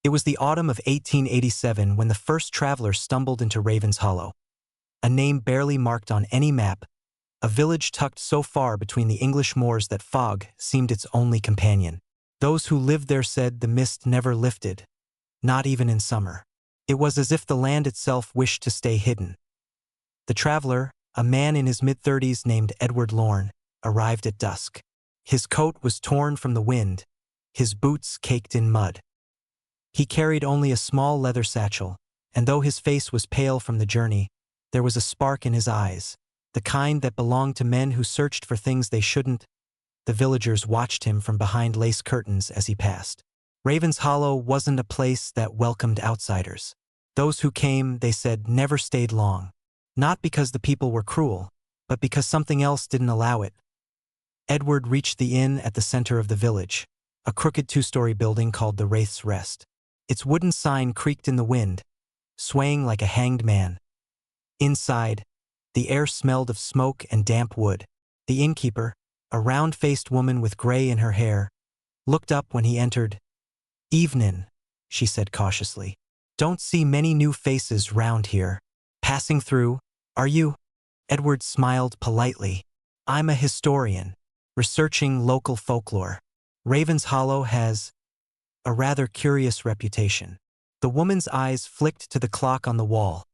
It was the autumn of 1887 when the first traveler stumbled into Raven's Hollow. A name barely marked on any map, a village tucked so far between the English moors that fog seemed its only companion. Those who lived there said the mist never lifted, not even in summer. It was as if the land itself wished to stay hidden. The traveler, a man in his mid-30s named Edward Lorne, arrived at dusk. His coat was torn from the wind, his boots caked in mud. He carried only a small leather satchel, and though his face was pale from the journey, there was a spark in his eyes, the kind that belonged to men who searched for things they shouldn't. The villagers watched him from behind lace curtains as he passed. Raven's Hollow wasn't a place that welcomed outsiders. Those who came, they said, never stayed long. Not because the people were cruel, but because something else didn't allow it. Edward reached the inn at the center of the village, a crooked two-story building called the Wraith's Rest. Its wooden sign creaked in the wind, swaying like a hanged man. Inside, the air smelled of smoke and damp wood. The innkeeper, a round-faced woman with gray in her hair, looked up when he entered. "Evenin'," she said cautiously. "Don't see many new faces round here. Passing through, are you?" Edward smiled politely. "I'm a historian, researching local folklore. Raven's Hollow has a rather curious reputation." The woman's eyes flicked to the clock on the wall,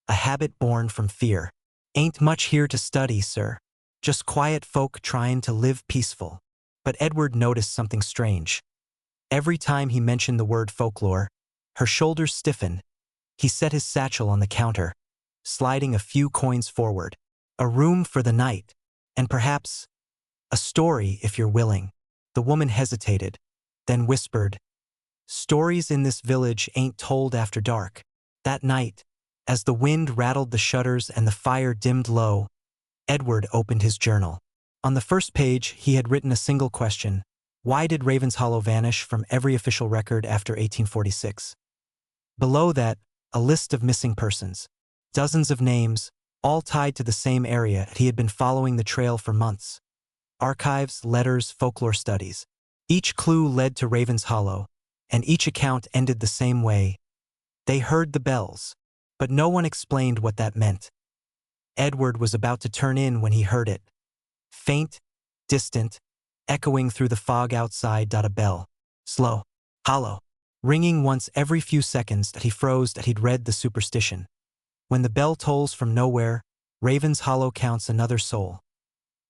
a habit born from fear. "Ain't much here to study, sir. Just quiet folk trying to live peaceful." But Edward noticed something strange. Every time he mentioned the word folklore, her shoulders stiffened. He set his satchel on the counter, sliding a few coins forward. "A room for the night, and perhaps a story if you're willing." The woman hesitated, then whispered, "Stories in this village ain't told after dark." That night, as the wind rattled the shutters and the fire dimmed low, Edward opened his journal. On the first page, he had written a single question: why did Raven's Hollow vanish from every official record after 1846? Below that, a list of missing persons. Dozens of names, all tied to the same area. He had been following the trail for months. Archives, letters, folklore studies. Each clue led to Raven's Hollow, and each account ended the same way. They heard the bells, but no one explained what that meant. Edward was about to turn in when he heard it. Faint, distant, echoing through the fog outside. A bell. Slow, hollow, ringing once every few seconds. That he froze. That he'd read the superstition. When the bell tolls from nowhere, Raven's Hollow counts another soul.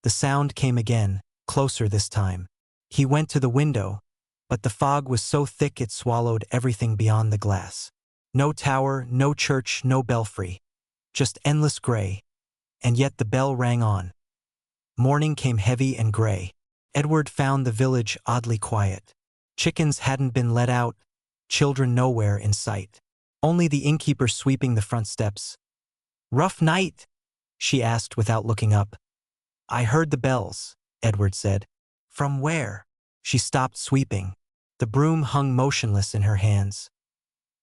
The sound came again, closer this time. He went to the window, but the fog was so thick it swallowed everything beyond the glass. No tower, no church, no belfry. Just endless gray. And yet the bell rang on. Morning came heavy and gray. Edward found the village oddly quiet. Chickens hadn't been let out, children nowhere in sight. Only the innkeeper sweeping the front steps. "Rough night?" she asked without looking up. "I heard the bells," Edward said. "From where?" She stopped sweeping. The broom hung motionless in her hands.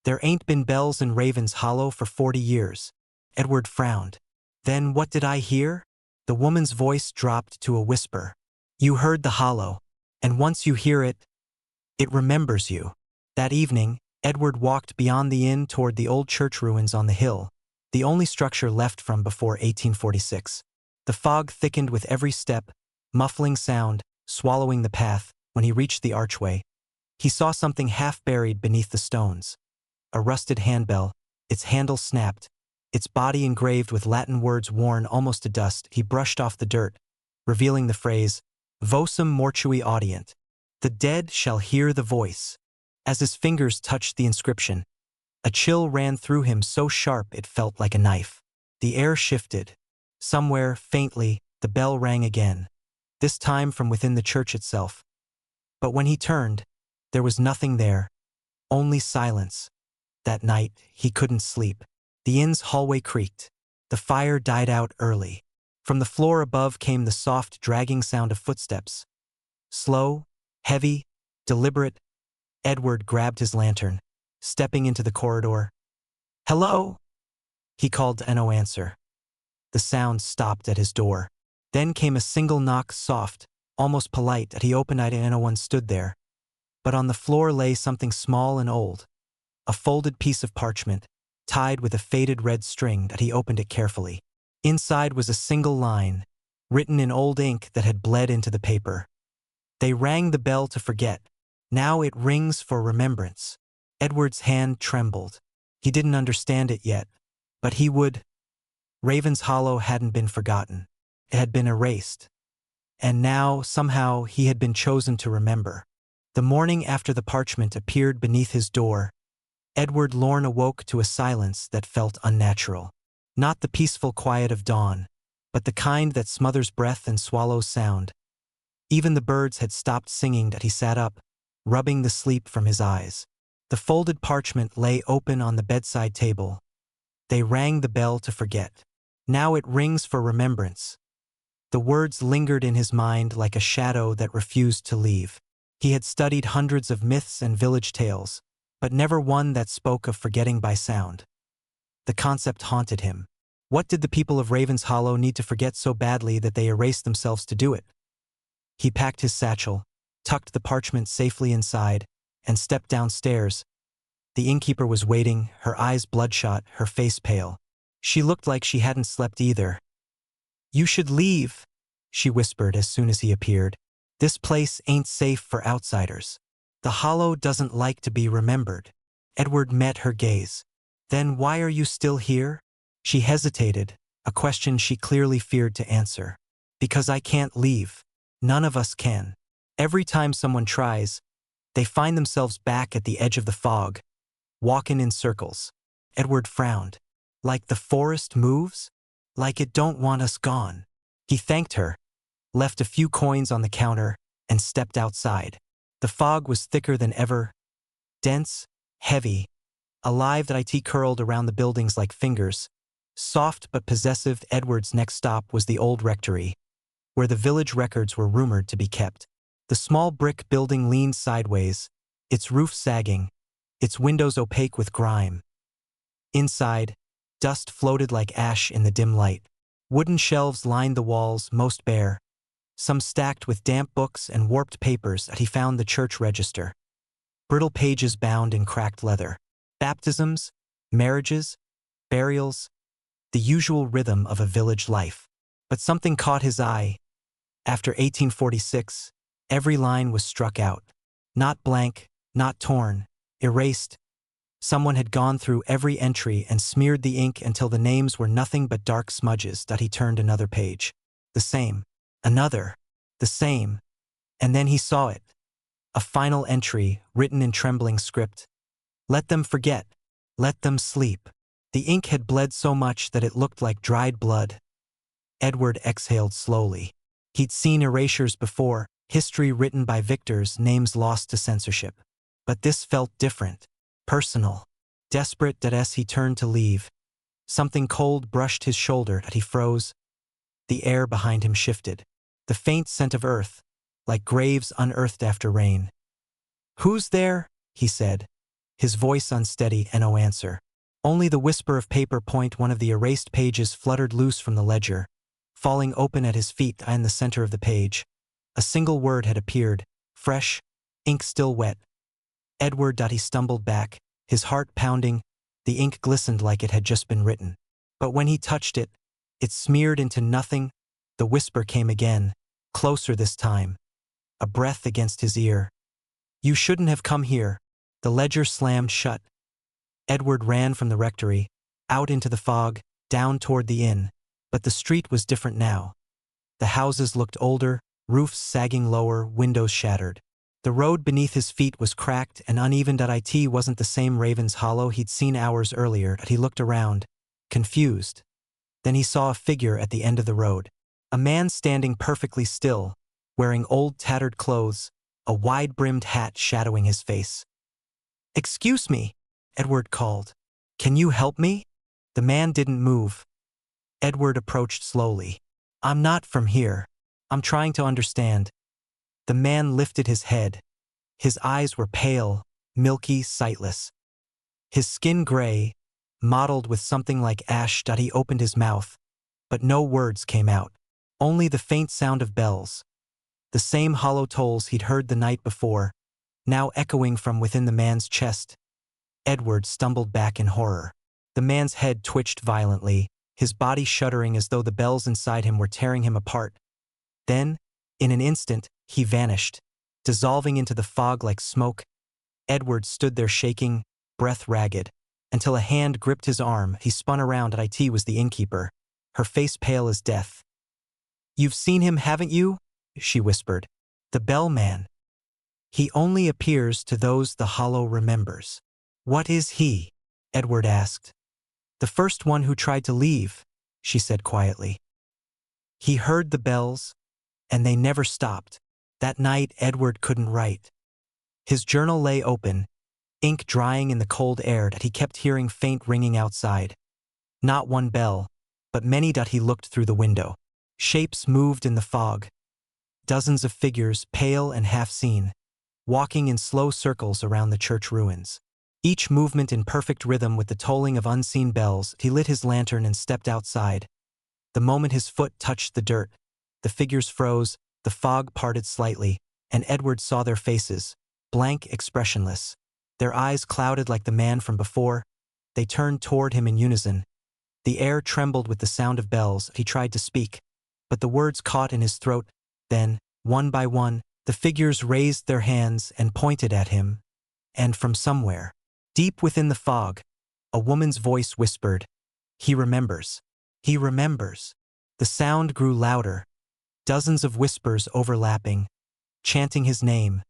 "There ain't been bells in Raven's Hollow for 40 years. Edward frowned. "Then what did I hear?" The woman's voice dropped to a whisper. "You heard the hollow, and once you hear it, it remembers you." That evening, Edward walked beyond the inn toward the old church ruins on the hill, the only structure left from before 1846. The fog thickened with every step, muffling sound, swallowing the path. When he reached the archway, he saw something half buried beneath the stones. A rusted handbell, its handle snapped, its body engraved with Latin words worn almost to dust. He brushed off the dirt, revealing the phrase, "Vocem mortui audient." The dead shall hear the voice. As his fingers touched the inscription, a chill ran through him so sharp it felt like a knife. The air shifted. Somewhere, faintly, the bell rang again, this time from within the church itself. But when he turned, there was nothing there, only silence. That night, he couldn't sleep. The inn's hallway creaked. The fire died out early. From the floor above came the soft, dragging sound of footsteps. Slow, heavy, deliberate. Edward grabbed his lantern, stepping into the corridor. "Hello?" he called to no answer. The sound stopped at his door. Then came a single knock, soft, almost polite. He opened it and no one stood there. But on the floor lay something small and old, a folded piece of parchment, tied with a faded red string that he opened it carefully. Inside was a single line, written in old ink that had bled into the paper. They rang the bell to forget. Now it rings for remembrance. Edward's hand trembled. He didn't understand it yet, but he would. Raven's Hollow hadn't been forgotten. It had been erased. And now, somehow, he had been chosen to remember. The morning after the parchment appeared beneath his door, Edward Lorne awoke to a silence that felt unnatural. Not the peaceful quiet of dawn, but the kind that smothers breath and swallows sound. Even the birds had stopped singing as he sat up, rubbing the sleep from his eyes. The folded parchment lay open on the bedside table. They rang the bell to forget. Now it rings for remembrance. The words lingered in his mind like a shadow that refused to leave. He had studied hundreds of myths and village tales, but never one that spoke of forgetting by sound. The concept haunted him. What did the people of Raven's Hollow need to forget so badly that they erased themselves to do it? He packed his satchel, tucked the parchment safely inside, and stepped downstairs. The innkeeper was waiting, her eyes bloodshot, her face pale. She looked like she hadn't slept either. "You should leave," she whispered as soon as he appeared. "This place ain't safe for outsiders. The Hollow doesn't like to be remembered." Edward met her gaze. "Then why are you still here?" She hesitated, a question she clearly feared to answer. "Because I can't leave. None of us can. Every time someone tries, they find themselves back at the edge of the fog, walking in circles." Edward frowned. "Like the forest moves? Like it don't want us gone." He thanked her, left a few coins on the counter, and stepped outside. The fog was thicker than ever, dense, heavy, alive that it curled around the buildings like fingers. Soft but possessive, Edward's next stop was the old rectory, where the village records were rumored to be kept. The small brick building leaned sideways, its roof sagging, its windows opaque with grime. Inside, dust floated like ash in the dim light. Wooden shelves lined the walls, most bare, some stacked with damp books and warped papers that he found the church register. Brittle pages bound in cracked leather. Baptisms, marriages, burials, the usual rhythm of a village life. But something caught his eye. After 1846, every line was struck out. Not blank, not torn, erased. Someone had gone through every entry and smeared the ink until the names were nothing but dark smudges that he turned another page. The same. Another. The same. And then he saw it. A final entry, written in trembling script. "Let them forget. Let them sleep." The ink had bled so much that it looked like dried blood. Edward exhaled slowly. He'd seen erasures before, history written by victors, names lost to censorship. But this felt different. Personal. Desperate that as he turned to leave, something cold brushed his shoulder that he froze. The air behind him shifted. The faint scent of earth, like graves unearthed after rain. "Who's there?" he said, his voice unsteady and no answer. Only the whisper of paper point. One of the erased pages fluttered loose from the ledger, falling open at his feet in the center of the page. A single word had appeared, fresh, ink still wet. Edward. He stumbled back, his heart pounding. The ink glistened like it had just been written. But when he touched it, it smeared into nothing. The whisper came again, closer this time, a breath against his ear. "You shouldn't have come here." The ledger slammed shut. Edward ran from the rectory, out into the fog, down toward the inn. But the street was different now. The houses looked older, roofs sagging lower, windows shattered. The road beneath his feet was cracked and uneven. It wasn't the same Raven's Hollow he'd seen hours earlier. He looked around, confused. Then he saw a figure at the end of the road. A man standing perfectly still, wearing old tattered clothes, a wide-brimmed hat shadowing his face. "Excuse me," Edward called. "Can you help me?" The man didn't move. Edward approached slowly. "I'm not from here. I'm trying to understand." The man lifted his head. His eyes were pale, milky, sightless. His skin gray, mottled with something like ash. He opened his mouth, but no words came out. Only the faint sound of bells. The same hollow tolls he'd heard the night before, now echoing from within the man's chest. Edward stumbled back in horror. The man's head twitched violently, his body shuddering as though the bells inside him were tearing him apart. Then, in an instant, he vanished, dissolving into the fog like smoke. Edward stood there shaking, breath ragged, until a hand gripped his arm. He spun around and it was the innkeeper, her face pale as death. "You've seen him, haven't you?" she whispered. "The bellman. He only appears to those the Hollow remembers." "What is he?" Edward asked. "The first one who tried to leave," she said quietly. "He heard the bells, and they never stopped." That night Edward couldn't write. His journal lay open, ink drying in the cold air, and he kept hearing faint ringing outside. Not one bell, but many. He looked through the window. Shapes moved in the fog. Dozens of figures, pale and half-seen, walking in slow circles around the church ruins. Each movement in perfect rhythm with the tolling of unseen bells. He lit his lantern and stepped outside. The moment his foot touched the dirt, the figures froze, the fog parted slightly, and Edward saw their faces, blank, expressionless. Their eyes clouded like the man from before. They turned toward him in unison. The air trembled with the sound of bells. He tried to speak, but the words caught in his throat. Then, one by one, the figures raised their hands and pointed at him, and from somewhere, deep within the fog, a woman's voice whispered, "He remembers. He remembers." The sound grew louder, dozens of whispers overlapping, chanting his name.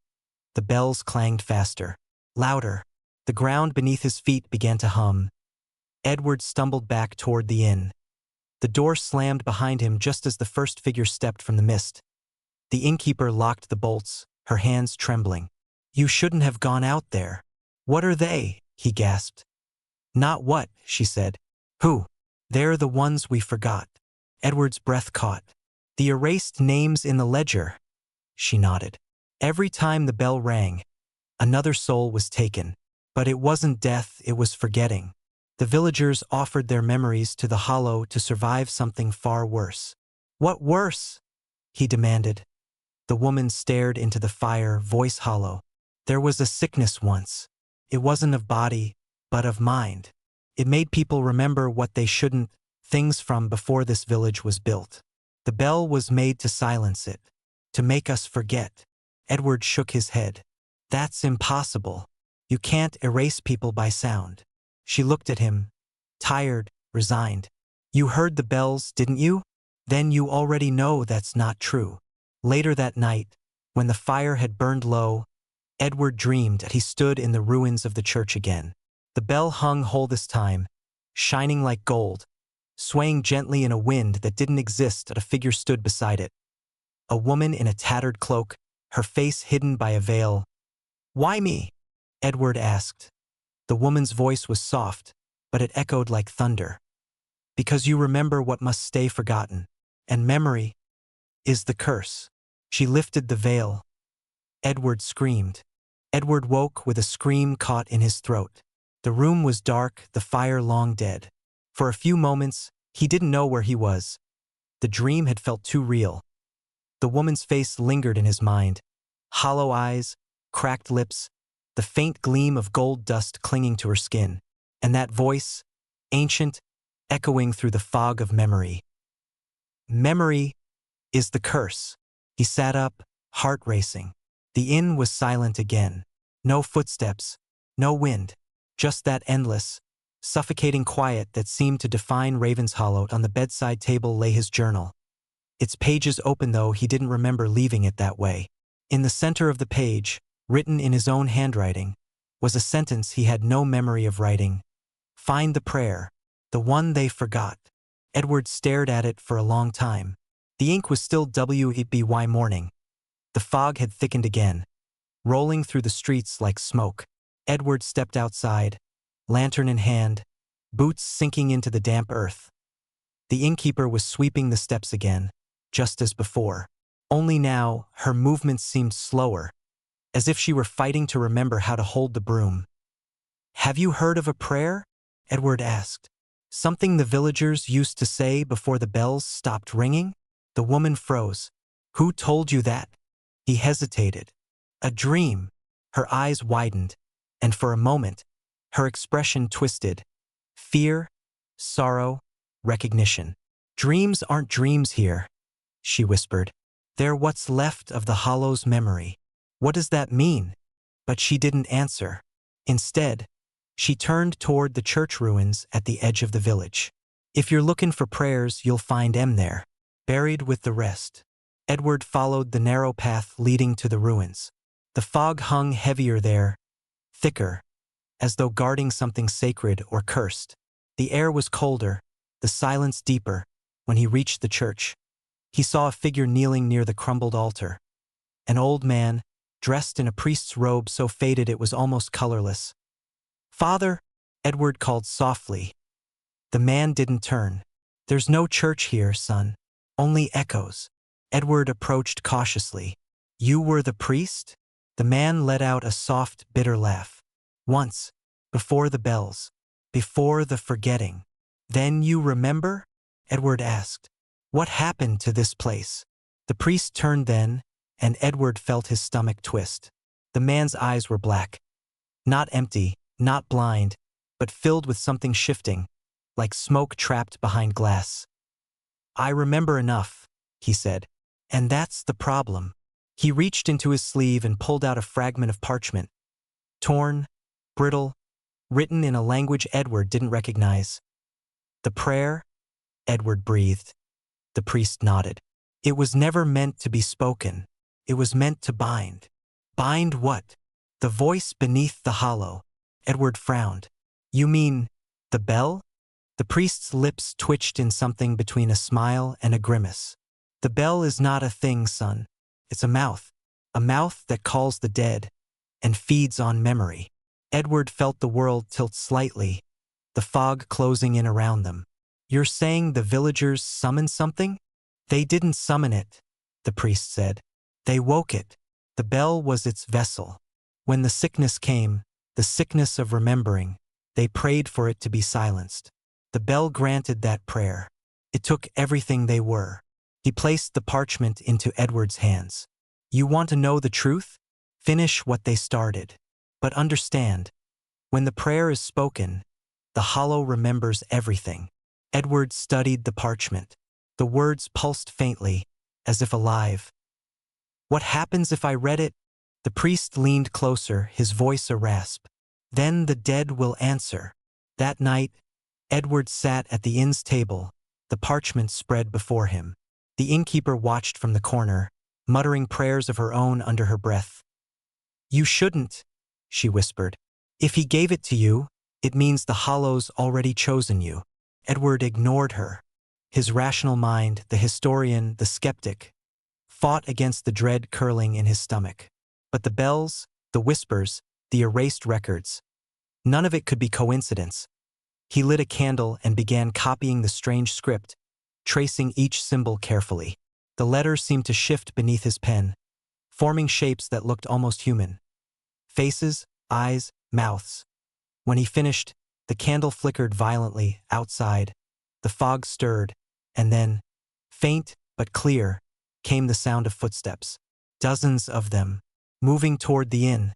The bells clanged faster, louder. The ground beneath his feet began to hum. Edward stumbled back toward the inn. The door slammed behind him just as the first figure stepped from the mist. The innkeeper locked the bolts, her hands trembling. "You shouldn't have gone out there." "What are they?" he gasped. "Not what," she said. "Who?" "They're the ones we forgot." Edward's breath caught. "The erased names in the ledger." She nodded. Every time the bell rang, another soul was taken. But it wasn't death, it was forgetting. The villagers offered their memories to the Hollow to survive something far worse. "What worse?" he demanded. The woman stared into the fire, voice hollow. "There was a sickness once. It wasn't of body, but of mind. It made people remember what they shouldn't, things from before this village was built. The bell was made to silence it, to make us forget." Edward shook his head. "That's impossible. You can't erase people by sound." She looked at him, tired, resigned. "You heard the bells, didn't you? Then you already know that's not true." Later that night, when the fire had burned low, Edward dreamed that he stood in the ruins of the church again. The bell hung whole this time, shining like gold, swaying gently in a wind that didn't exist, and a figure stood beside it. A woman in a tattered cloak, her face hidden by a veil. "Why me?" Edward asked. The woman's voice was soft, but it echoed like thunder. "Because you remember what must stay forgotten, and memory is the curse." She lifted the veil. Edward screamed. Edward woke with a scream caught in his throat. The room was dark, the fire long dead. For a few moments, he didn't know where he was. The dream had felt too real. The woman's face lingered in his mind. Hollow eyes, cracked lips, the faint gleam of gold dust clinging to her skin. And that voice, ancient, echoing through the fog of memory. "Memory is the curse." He sat up, heart racing. The inn was silent again. No footsteps, no wind, just that endless, suffocating quiet that seemed to define Ravenshollow. On the bedside table lay his journal. Its pages open, though he didn't remember leaving it that way. In the center of the page, written in his own handwriting, was a sentence he had no memory of writing. "Find the prayer, the one they forgot." Edward stared at it for a long time. The ink was still WEBY morning. The fog had thickened again, rolling through the streets like smoke. Edward stepped outside, lantern in hand, boots sinking into the damp earth. The innkeeper was sweeping the steps again, just as before. Only now, her movements seemed slower, as if she were fighting to remember how to hold the broom. "Have you heard of a prayer?" Edward asked. "Something the villagers used to say before the bells stopped ringing?" The woman froze. "Who told you that?" He hesitated. "A dream." Her eyes widened, and for a moment, Her expression twisted. Fear, sorrow, recognition. Dreams aren't dreams here, she whispered. They're what's left of the hollow's memory. What does that mean? But she didn't answer. Instead, she turned toward the church ruins at the edge of the village. If you're looking for prayers, you'll find them there, buried with the rest. Edward followed the narrow path leading to the ruins. The fog hung heavier there, thicker, as though guarding something sacred or cursed. The air was colder, the silence deeper. When he reached the church, he saw a figure kneeling near the crumbled altar. An old man, dressed in a priest's robe so faded it was almost colorless. "Father," Edward called softly. The man didn't turn. "There's no church here, son. Only echoes." Edward approached cautiously. "You were the priest?" The man let out a soft, bitter laugh. "Once, before the bells, before the forgetting." "Then you remember?" Edward asked. "What happened to this place?" The priest turned then, and Edward felt his stomach twist. The man's eyes were black. Not empty, not blind, but filled with something shifting, like smoke trapped behind glass. "I remember enough," he said. "And that's the problem." He reached into his sleeve and pulled out a fragment of parchment. Torn, brittle, written in a language Edward didn't recognize. "The prayer?" Edward breathed. The priest nodded. "It was never meant to be spoken. It was meant to bind." "Bind what?" "The voice beneath the hollow." Edward frowned. "You mean the bell?" The priest's lips twitched in something between a smile and a grimace. "The bell is not a thing, son. It's a mouth that calls the dead and feeds on memory." Edward felt the world tilt slightly, the fog closing in around them. "You're saying the villagers summoned something?" "They didn't summon it," the priest said. "They woke it. The bell was its vessel. When the sickness came, the sickness of remembering, they prayed for it to be silenced. The bell granted that prayer. It took everything they were." He placed the parchment into Edward's hands. "You want to know the truth? Finish what they started. But understand, when the prayer is spoken, the hollow remembers everything." Edward studied the parchment. The words pulsed faintly, as if alive. "What happens if I read it?" The priest leaned closer, his voice a rasp. "Then the dead will answer." That night, Edward sat at the inn's table, the parchment spread before him. The innkeeper watched from the corner, muttering prayers of her own under her breath. "You shouldn't," she whispered. "If he gave it to you, it means the hollow's already chosen you." Edward ignored her. His rational mind, the historian, the skeptic, fought against the dread curling in his stomach. But the bells, the whispers, the erased records, none of it could be coincidence. He lit a candle and began copying the strange script, tracing each symbol carefully. The letters seemed to shift beneath his pen, forming shapes that looked almost human. Faces, eyes, mouths. When he finished, the candle flickered violently outside. The fog stirred, and then, faint but clear, came the sound of footsteps. Dozens of them, moving toward the inn.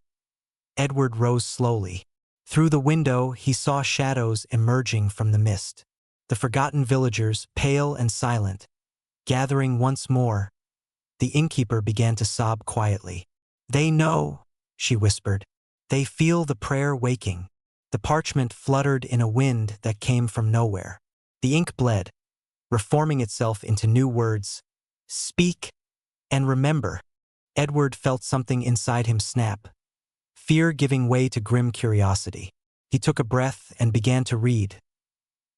Edward rose slowly. Through the window, he saw shadows emerging from the mist. The forgotten villagers, pale and silent, gathering once more. The innkeeper began to sob quietly. "They know," she whispered. "They feel the prayer waking." The parchment fluttered in a wind that came from nowhere. The ink bled, reforming itself into new words. "Speak and remember." Edward felt something inside him snap, fear giving way to grim curiosity. He took a breath and began to read.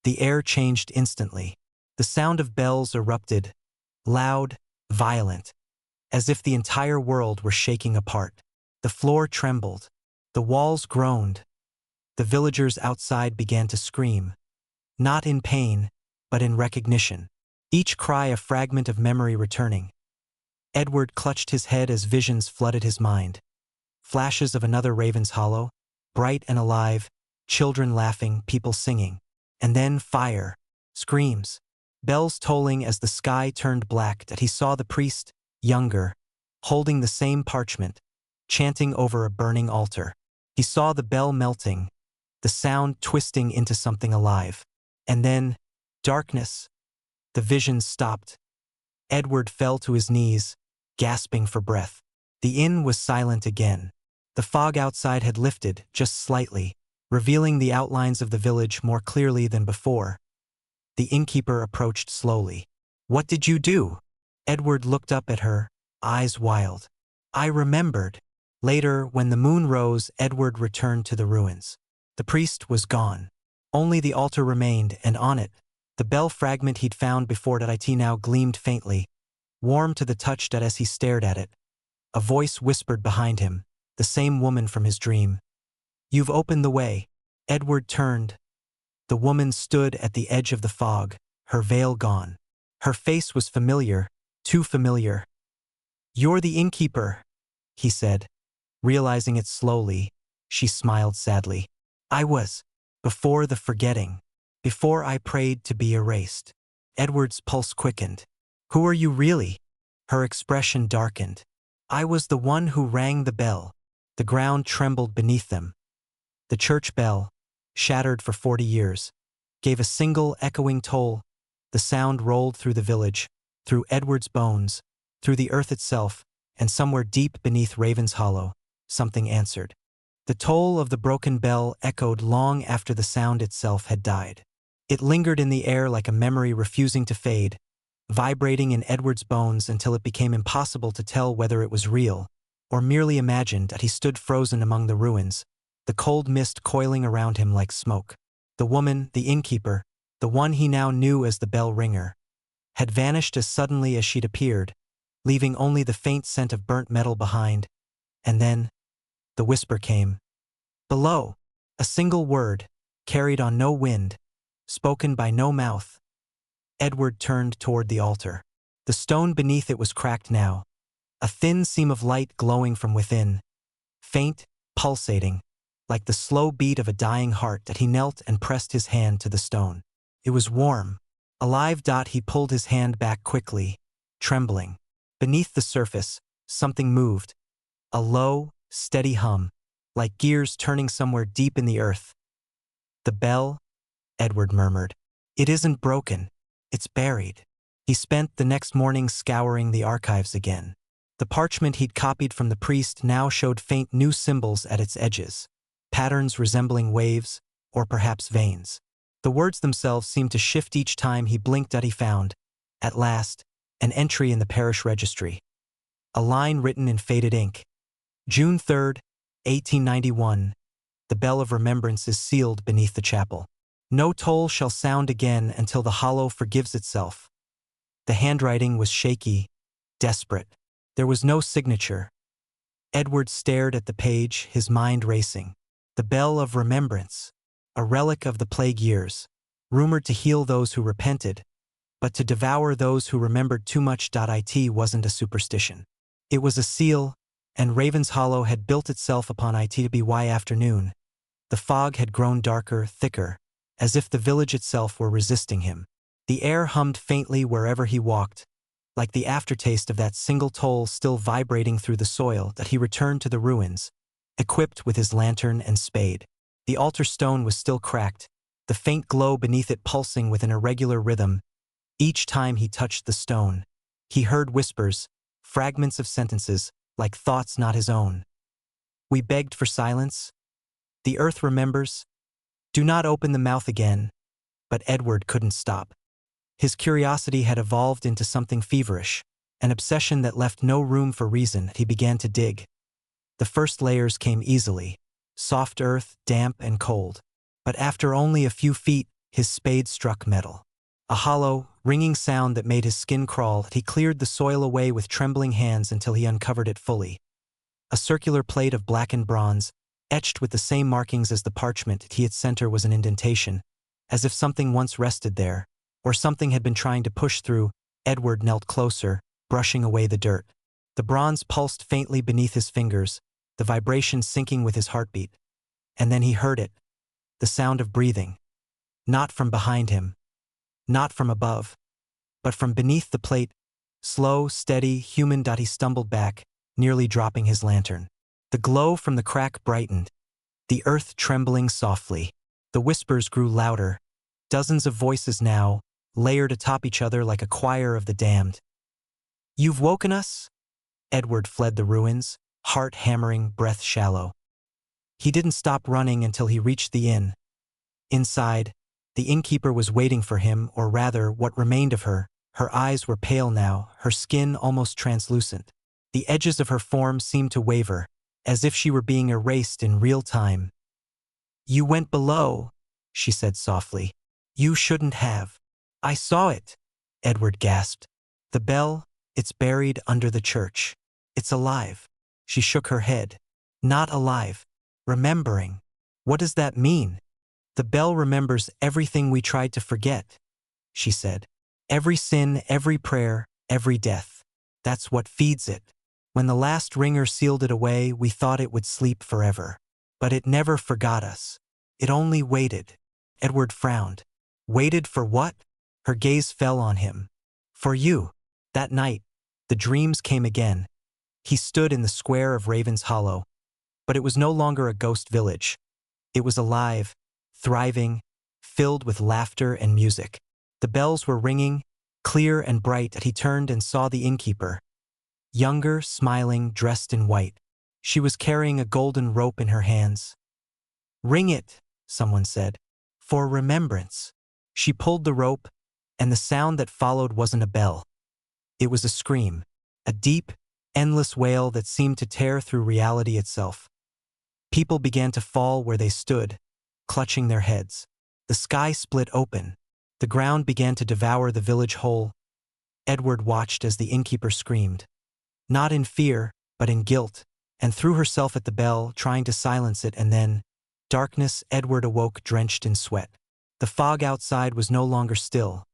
The air changed instantly. The sound of bells erupted, loud, violent, as if the entire world were shaking apart. The floor trembled. The walls groaned. The villagers outside began to scream, not in pain, but in recognition. Each cry a fragment of memory returning. Edward clutched his head as visions flooded his mind. Flashes of another Raven's Hollow, bright and alive, children laughing, people singing. And then fire, screams, bells tolling as the sky turned black. That he saw the priest, younger, holding the same parchment, chanting over a burning altar. He saw the bell melting, the sound twisting into something alive. And then, darkness. The vision stopped. Edward fell to his knees, gasping for breath. The inn was silent again. The fog outside had lifted, just slightly, revealing the outlines of the village more clearly than before. The innkeeper approached slowly. "What did you do?" Edward looked up at her, eyes wild. "I remembered." Later, when the moon rose, Edward returned to the ruins. The priest was gone. Only the altar remained, and on it, the bell fragment he'd found before it now gleamed faintly, warm to the touch that as he stared at it. A voice whispered behind him, the same woman from his dream. "You've opened the way." Edward turned. The woman stood at the edge of the fog, her veil gone. Her face was familiar, too familiar. "You're the innkeeper," he said. Realizing it slowly, she smiled sadly. "I was, before the forgetting, before I prayed to be erased." Edward's pulse quickened. "Who are you really?" Her expression darkened. "I was the one who rang the bell." The ground trembled beneath them. The church bell, shattered for 40 years, gave a single echoing toll. The sound rolled through the village, through Edward's bones, through the earth itself, and somewhere deep beneath Raven's Hollow, something answered. The toll of the broken bell echoed long after the sound itself had died. It lingered in the air like a memory refusing to fade, vibrating in Edward's bones until it became impossible to tell whether it was real or merely imagined. As he stood frozen among the ruins, the cold mist coiling around him like smoke. The woman, the innkeeper, the one he now knew as the bell ringer, had vanished as suddenly as she'd appeared, leaving only the faint scent of burnt metal behind. And then, the whisper came. Below, a single word, carried on no wind, spoken by no mouth. Edward turned toward the altar. The stone beneath it was cracked now, a thin seam of light glowing from within, faint, pulsating, like the slow beat of a dying heart. That he knelt and pressed his hand to the stone. It was warm, alive. He pulled his hand back quickly, trembling. Beneath the surface, something moved, a low, steady hum, like gears turning somewhere deep in the earth. "The bell," Edward murmured. "It isn't broken, it's buried." He spent the next morning scouring the archives again. The parchment he'd copied from the priest now showed faint new symbols at its edges, patterns resembling waves, or perhaps veins. The words themselves seemed to shift each time he blinked. He found, at last, an entry in the parish registry. A line written in faded ink. June 3rd, 1891. The bell of remembrance is sealed beneath the chapel. No toll shall sound again until the hollow forgives itself. The handwriting was shaky, desperate. There was no signature. Edward stared at the page, his mind racing. The bell of remembrance, a relic of the plague years, rumored to heal those who repented, but to devour those who remembered too much. It wasn't a superstition. It was a seal, and Raven's Hollow had built itself upon it. By afternoon, the fog had grown darker, thicker, as if the village itself were resisting him. The air hummed faintly wherever he walked, like the aftertaste of that single toll still vibrating through the soil. That he returned to the ruins, equipped with his lantern and spade. The altar stone was still cracked, the faint glow beneath it pulsing with an irregular rhythm. Each time he touched the stone, he heard whispers, fragments of sentences, like thoughts not his own. "We begged for silence. The earth remembers. Do not open the mouth again." But Edward couldn't stop. His curiosity had evolved into something feverish, an obsession that left no room for reason. He began to dig. The first layers came easily, soft earth, damp and cold. But after only a few feet, his spade struck metal. A hollow, ringing sound that made his skin crawl. He cleared the soil away with trembling hands until he uncovered it fully. A circular plate of blackened bronze, etched with the same markings as the parchment. Its center was an indentation, as if something once rested there, or something had been trying to push through. Edward knelt closer, brushing away the dirt. The bronze pulsed faintly beneath his fingers, the vibration syncing with his heartbeat. And then he heard it, the sound of breathing. Not from behind him, not from above, but from beneath the plate, slow, steady, human. He stumbled back, nearly dropping his lantern. The glow from the crack brightened, the earth trembling softly. The whispers grew louder. Dozens of voices now, layered atop each other like a choir of the damned. "You've woken us?" Edward fled the ruins, heart hammering, breath shallow. He didn't stop running until he reached the inn. Inside, the innkeeper was waiting for him, or rather, what remained of her. Her eyes were pale now, her skin almost translucent. The edges of her form seemed to waver, as if she were being erased in real time. "You went below," she said softly. "You shouldn't have." "I saw it," Edward gasped. "The bell, it's buried under the church. It's alive." She shook her head. "Not alive. Remembering." "What does that mean?" "The bell remembers everything we tried to forget," she said. "Every sin, every prayer, every death. That's what feeds it. When the last ringer sealed it away, we thought it would sleep forever. But it never forgot us. It only waited." Edward frowned. "Waited for what?" Her gaze fell on him. "For you." That night, the dreams came again. He stood in the square of Raven's Hollow. But it was no longer a ghost village. It was alive, thriving, filled with laughter and music. The bells were ringing, clear and bright, and he turned and saw the innkeeper. Younger, smiling, dressed in white. She was carrying a golden rope in her hands. "Ring it," someone said, "for remembrance." She pulled the rope, and the sound that followed wasn't a bell. It was a scream, a deep, endless wail that seemed to tear through reality itself. People began to fall where they stood, clutching their heads. The sky split open. The ground began to devour the village whole. Edward watched as the innkeeper screamed. Not in fear, but in guilt, and threw herself at the bell, trying to silence it, and then, darkness. Edward awoke drenched in sweat. The fog outside was no longer still.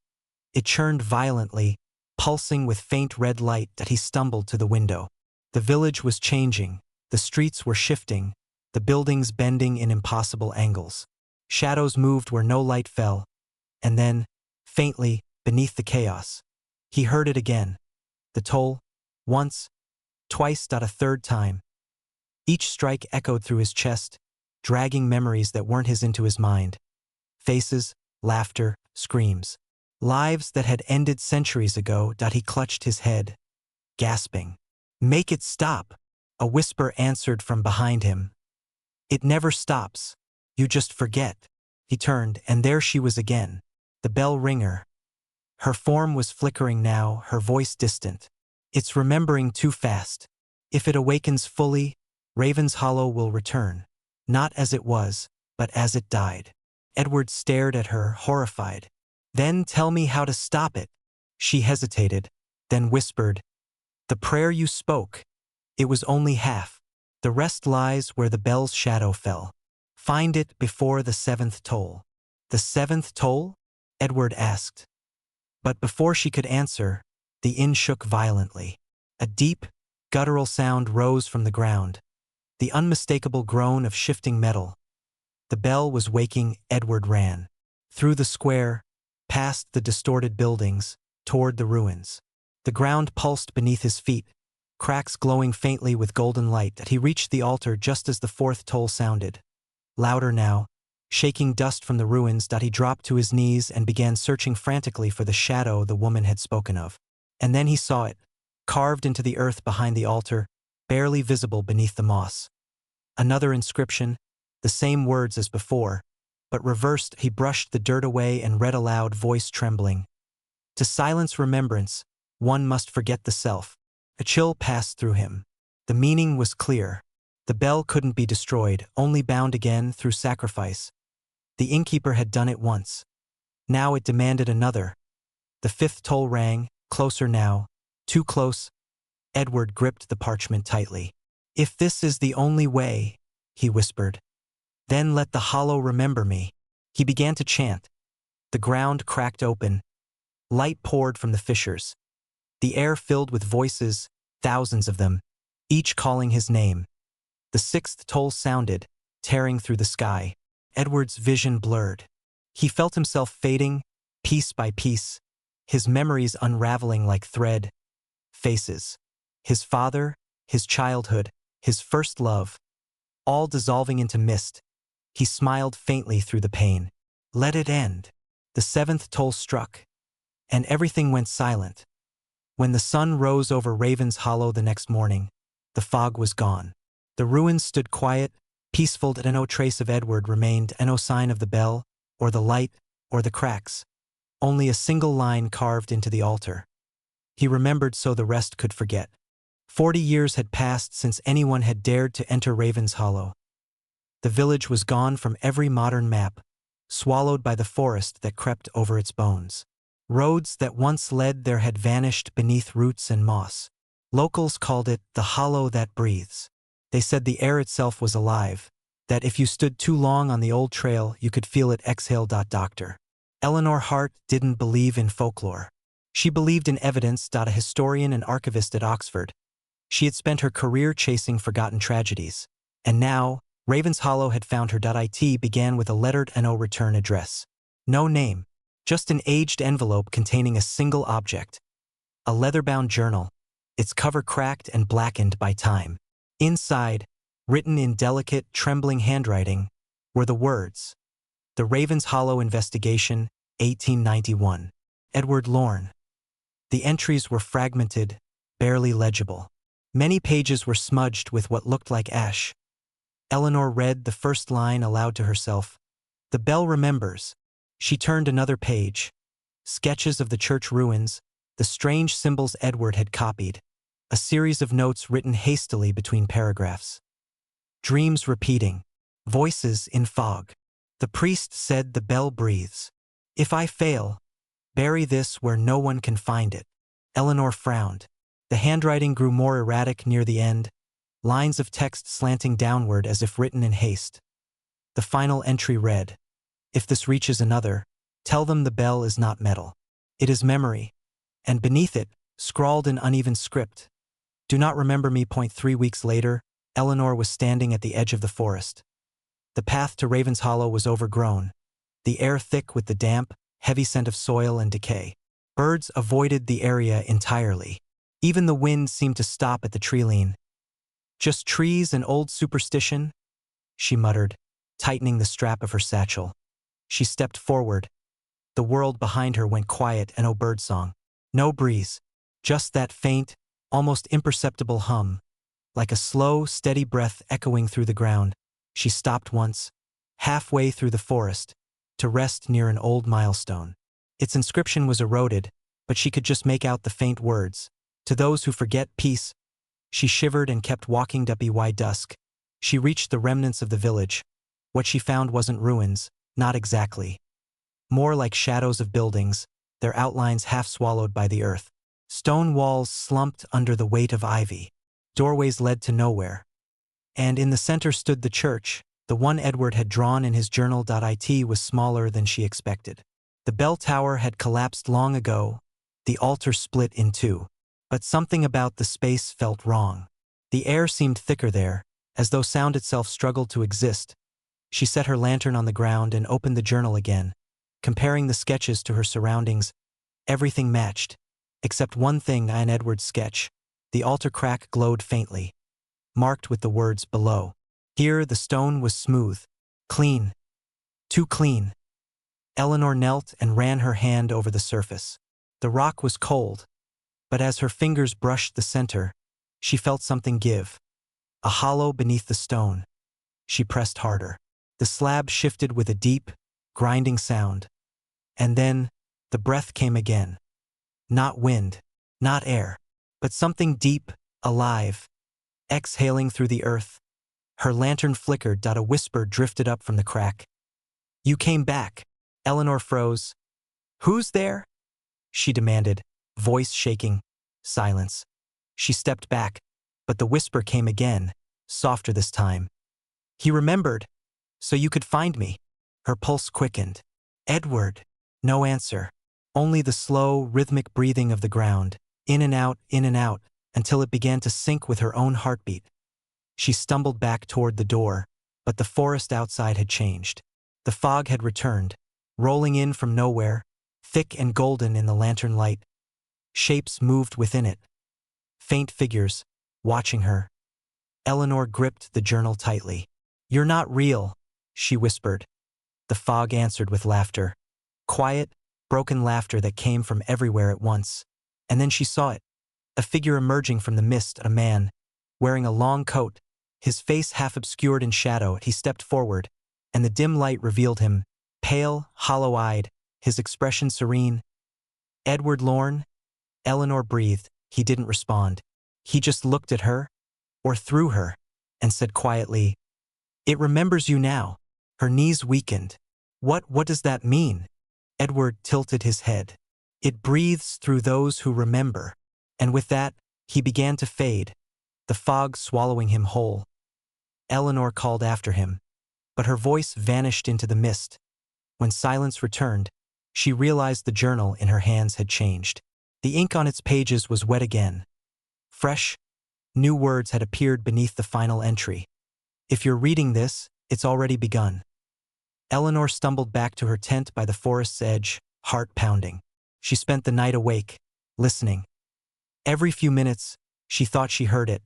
It churned violently, pulsing with faint red light, that he stumbled to the window. The village was changing. The streets were shifting, the buildings bending in impossible angles. Shadows moved where no light fell, and then, faintly, beneath the chaos, he heard it again. The toll, once, twice, a third time. Each strike echoed through his chest, dragging memories that weren't his into his mind. Faces, laughter, screams. Lives that had ended centuries ago. He clutched his head, gasping. "Make it stop," a whisper answered from behind him. "It never stops. You just forget." He turned, and there she was again, the bell ringer. Her form was flickering now, her voice distant. "It's remembering too fast. If it awakens fully, Raven's Hollow will return. Not as it was, but as it died." Edward stared at her, horrified. "Then tell me how to stop it." She hesitated, then whispered, "The prayer you spoke. It was only half. The rest lies where the bell's shadow fell. Find it before the seventh toll." "The seventh toll?" Edward asked. But before she could answer, the inn shook violently. A deep, guttural sound rose from the ground, the unmistakable groan of shifting metal. The bell was waking. Edward ran. Through the square, past the distorted buildings, toward the ruins. The ground pulsed beneath his feet, cracks glowing faintly with golden light. He reached the altar just as the fourth toll sounded. Louder now, shaking dust from the ruins. He dropped to his knees and began searching frantically for the shadow the woman had spoken of. And then he saw it, carved into the earth behind the altar, barely visible beneath the moss. Another inscription, the same words as before, but reversed. He brushed the dirt away and read aloud, voice trembling. "To silence remembrance, one must forget the self." A chill passed through him. The meaning was clear. The bell couldn't be destroyed, only bound again through sacrifice. The innkeeper had done it once. Now it demanded another. The fifth toll rang, closer now, too close. Edward gripped the parchment tightly. "If this is the only way," he whispered, "then let the hollow remember me." He began to chant. The ground cracked open. Light poured from the fissures. The air filled with voices, thousands of them, each calling his name. The sixth toll sounded, tearing through the sky. Edward's vision blurred. He felt himself fading, piece by piece, his memories unraveling like thread. Faces. His father, his childhood, his first love, all dissolving into mist. He smiled faintly through the pain. Let it end. The seventh toll struck, and everything went silent. When the sun rose over Raven's Hollow the next morning, the fog was gone. The ruins stood quiet, peaceful, and no trace of Edward remained, and no sign of the bell, or the light, or the cracks. Only a single line carved into the altar. He remembered so the rest could forget. 40 years had passed since anyone had dared to enter Raven's Hollow. The village was gone from every modern map, swallowed by the forest that crept over its bones. Roads that once led there had vanished beneath roots and moss. Locals called it the hollow that breathes. They said the air itself was alive, that if you stood too long on the old trail you could feel it exhale. Doctor Eleanor Hart didn't believe in folklore. She believed in evidence. A historian and archivist at Oxford. She had spent her career chasing forgotten tragedies. And now, Raven's Hollow had found her. It began with a lettered no return address. No name, just an aged envelope containing a single object. A leather-bound journal, its cover cracked and blackened by time. Inside, written in delicate, trembling handwriting, were the words, "The Raven's Hollow Investigation, 1891. Edward Lorne." The entries were fragmented, barely legible. Many pages were smudged with what looked like ash. Eleanor read the first line aloud to herself. "The bell remembers." She turned another page. Sketches of the church ruins, the strange symbols Edward had copied, a series of notes written hastily between paragraphs. Dreams repeating, voices in fog. The priest said the bell breathes. If I fail, bury this where no one can find it. Eleanor frowned. The handwriting grew more erratic near the end, lines of text slanting downward as if written in haste. The final entry read, "If this reaches another, tell them the bell is not metal. It is memory." And beneath it, scrawled in uneven script, "Do not remember me." 3 weeks later, Eleanor was standing at the edge of the forest. The path to Raven's Hollow was overgrown, the air thick with the damp, heavy scent of soil and decay. Birds avoided the area entirely. Even the wind seemed to stop at the tree-line. "Just trees and old superstition," she muttered, tightening the strap of her satchel. She stepped forward. The world behind her went quiet and no birdsong. No breeze. Just that faint, almost imperceptible hum. Like a slow, steady breath echoing through the ground. She stopped once, halfway through the forest, to rest near an old milestone. Its inscription was eroded, but she could just make out the faint words. "To those who forget, peace." She shivered and kept walking. By dusk, she reached the remnants of the village. What she found wasn't ruins, not exactly. More like shadows of buildings, their outlines half swallowed by the earth. Stone walls slumped under the weight of ivy. Doorways led to nowhere. And in the center stood the church, the one Edward had drawn in his journal. It was smaller than she expected. The bell tower had collapsed long ago, the altar split in two. But something about the space felt wrong. The air seemed thicker there, as though sound itself struggled to exist. She set her lantern on the ground and opened the journal again. Comparing the sketches to her surroundings, everything matched, except one thing in Edward's sketch. The altar crack glowed faintly, marked with the words "below." Here the stone was smooth, clean, too clean. Eleanor knelt and ran her hand over the surface. The rock was cold, but as her fingers brushed the center, she felt something give. A hollow beneath the stone. She pressed harder. The slab shifted with a deep, grinding sound. And then, the breath came again. Not wind, not air, but something deep, alive, exhaling through the earth. Her lantern flickered. A whisper drifted up from the crack. "You came back." Eleanor froze. "Who's there?" she demanded, voice shaking. Silence. She stepped back, but the whisper came again, softer this time. "He remembered, so you could find me." Her pulse quickened. "Edward." No answer. Only the slow, rhythmic breathing of the ground, in and out, until it began to sync with her own heartbeat. She stumbled back toward the door, but the forest outside had changed. The fog had returned, rolling in from nowhere, thick and golden in the lantern light. Shapes moved within it. Faint figures, watching her. Eleanor gripped the journal tightly. "You're not real." she whispered. The fog answered with laughter. Quiet, broken laughter that came from everywhere at once. And then she saw it. A figure emerging from the mist, a man, wearing a long coat, his face half obscured in shadow. He stepped forward, and the dim light revealed him, pale, hollow-eyed, his expression serene. Edward Lorne? Eleanor breathed. He didn't respond. He just looked at her, or through her, and said quietly, "It remembers you now." Her knees weakened. What does that mean?" Edward tilted his head. "It breathes through those who remember." And with that, he began to fade, the fog swallowing him whole. Eleanor called after him, but her voice vanished into the mist. When silence returned, she realized the journal in her hands had changed. The ink on its pages was wet again. Fresh, new words had appeared beneath the final entry. "If you're reading this, it's already begun." Eleanor stumbled back to her tent by the forest's edge, heart pounding. She spent the night awake, listening. Every few minutes, she thought she heard it.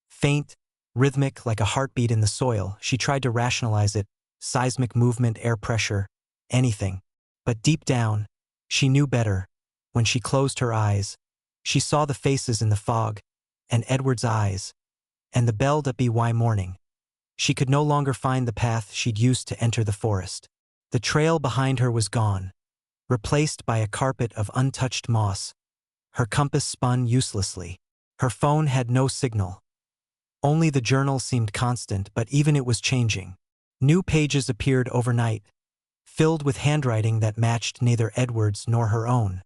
Faint, rhythmic like a heartbeat in the soil. She tried to rationalize it, seismic movement, air pressure, anything. But deep down, she knew better. When she closed her eyes, she saw the faces in the fog, and Edward's eyes, and the bell-by morning. She could no longer find the path she'd used to enter the forest. The trail behind her was gone, replaced by a carpet of untouched moss. Her compass spun uselessly. Her phone had no signal. Only the journal seemed constant, but even it was changing. New pages appeared overnight, filled with handwriting that matched neither Edward's nor her own.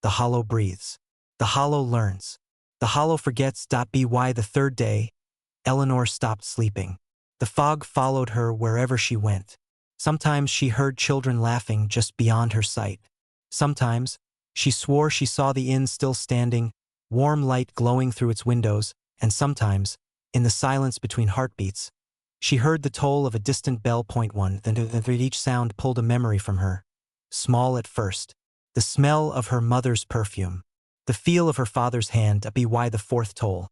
The hollow breathes. The hollow learns. The hollow forgets. By the third day, Eleanor stopped sleeping. The fog followed her wherever she went. Sometimes she heard children laughing just beyond her sight. Sometimes, she swore she saw the inn still standing, warm light glowing through its windows, and sometimes, in the silence between heartbeats, she heard the toll of a distant bell. Then each sound pulled a memory from her. Small at first, the smell of her mother's perfume, the feel of her father's hand. By the fourth toll,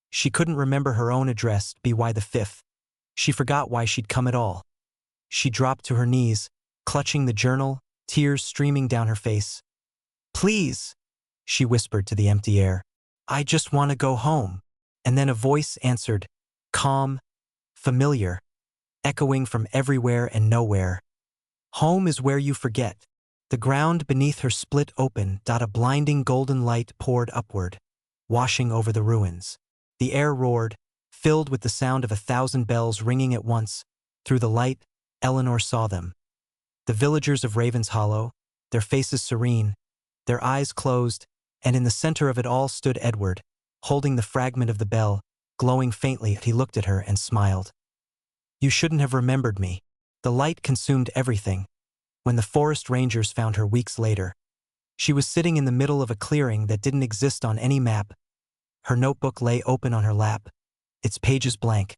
she couldn't remember her own address. By the fifth, she forgot why she'd come at all. She dropped to her knees, clutching the journal, tears streaming down her face. "Please," she whispered to the empty air. "I just want to go home." And then a voice answered, calm, familiar, echoing from everywhere and nowhere. "Home is where you forget." The ground beneath her split open. A blinding golden light poured upward, washing over the ruins. The air roared, filled with the sound of 1,000 bells ringing at once. Through the light, Eleanor saw them. The villagers of Raven's Hollow, their faces serene, their eyes closed, and in the center of it all stood Edward, holding the fragment of the bell, glowing faintly. He looked at her and smiled. "You shouldn't have remembered me." The light consumed everything. When the forest rangers found her weeks later, she was sitting in the middle of a clearing that didn't exist on any map. Her notebook lay open on her lap, its pages blank.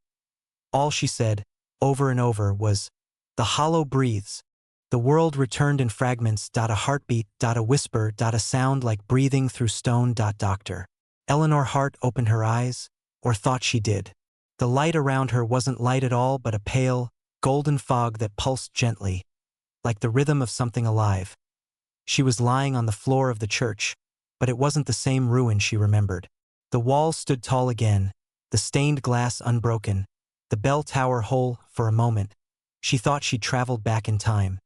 All she said, over and over, was, "The hollow breathes." The world returned in fragments. A heartbeat. A whisper. A sound like breathing through stone. Doctor. Eleanor Hart opened her eyes, or thought she did. The light around her wasn't light at all, but a pale, golden fog that pulsed gently, like the rhythm of something alive. She was lying on the floor of the church, but it wasn't the same ruin she remembered. The walls stood tall again, the stained glass unbroken, the bell tower whole. For a moment, she thought she'd traveled back in time.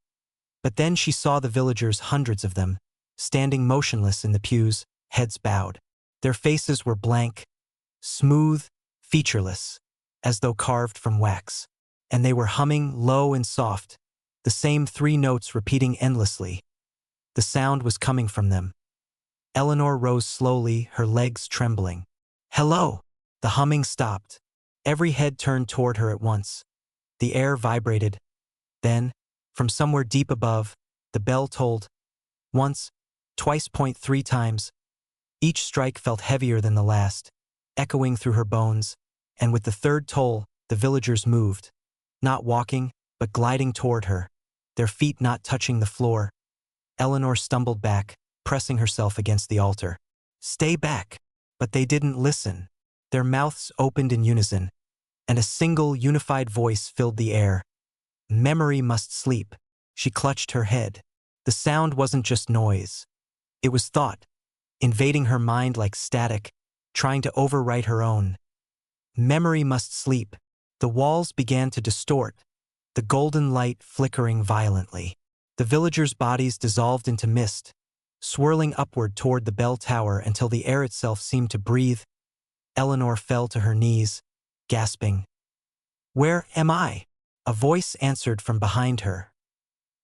But then she saw the villagers, hundreds of them, standing motionless in the pews, heads bowed. Their faces were blank, smooth, featureless, as though carved from wax. And they were humming, low and soft, the same 3 notes repeating endlessly. The sound was coming from them. Eleanor rose slowly, her legs trembling. "Hello!" The humming stopped. Every head turned toward her at once. The air vibrated. Then, from somewhere deep above, the bell tolled. Once, twice, 3 times. Each strike felt heavier than the last, echoing through her bones, and with the third toll, the villagers moved. Not walking, but gliding toward her, their feet not touching the floor. Eleanor stumbled back, pressing herself against the altar. "Stay back!" But they didn't listen. Their mouths opened in unison, and a single, unified voice filled the air. Memory must sleep. She clutched her head. The sound wasn't just noise. It was thought, invading her mind like static, trying to overwrite her own. Memory must sleep. The walls began to distort, the golden light flickering violently. The villagers' bodies dissolved into mist, swirling upward toward the bell tower until the air itself seemed to breathe. Eleanor fell to her knees, gasping. "Where am I?" A voice answered from behind her.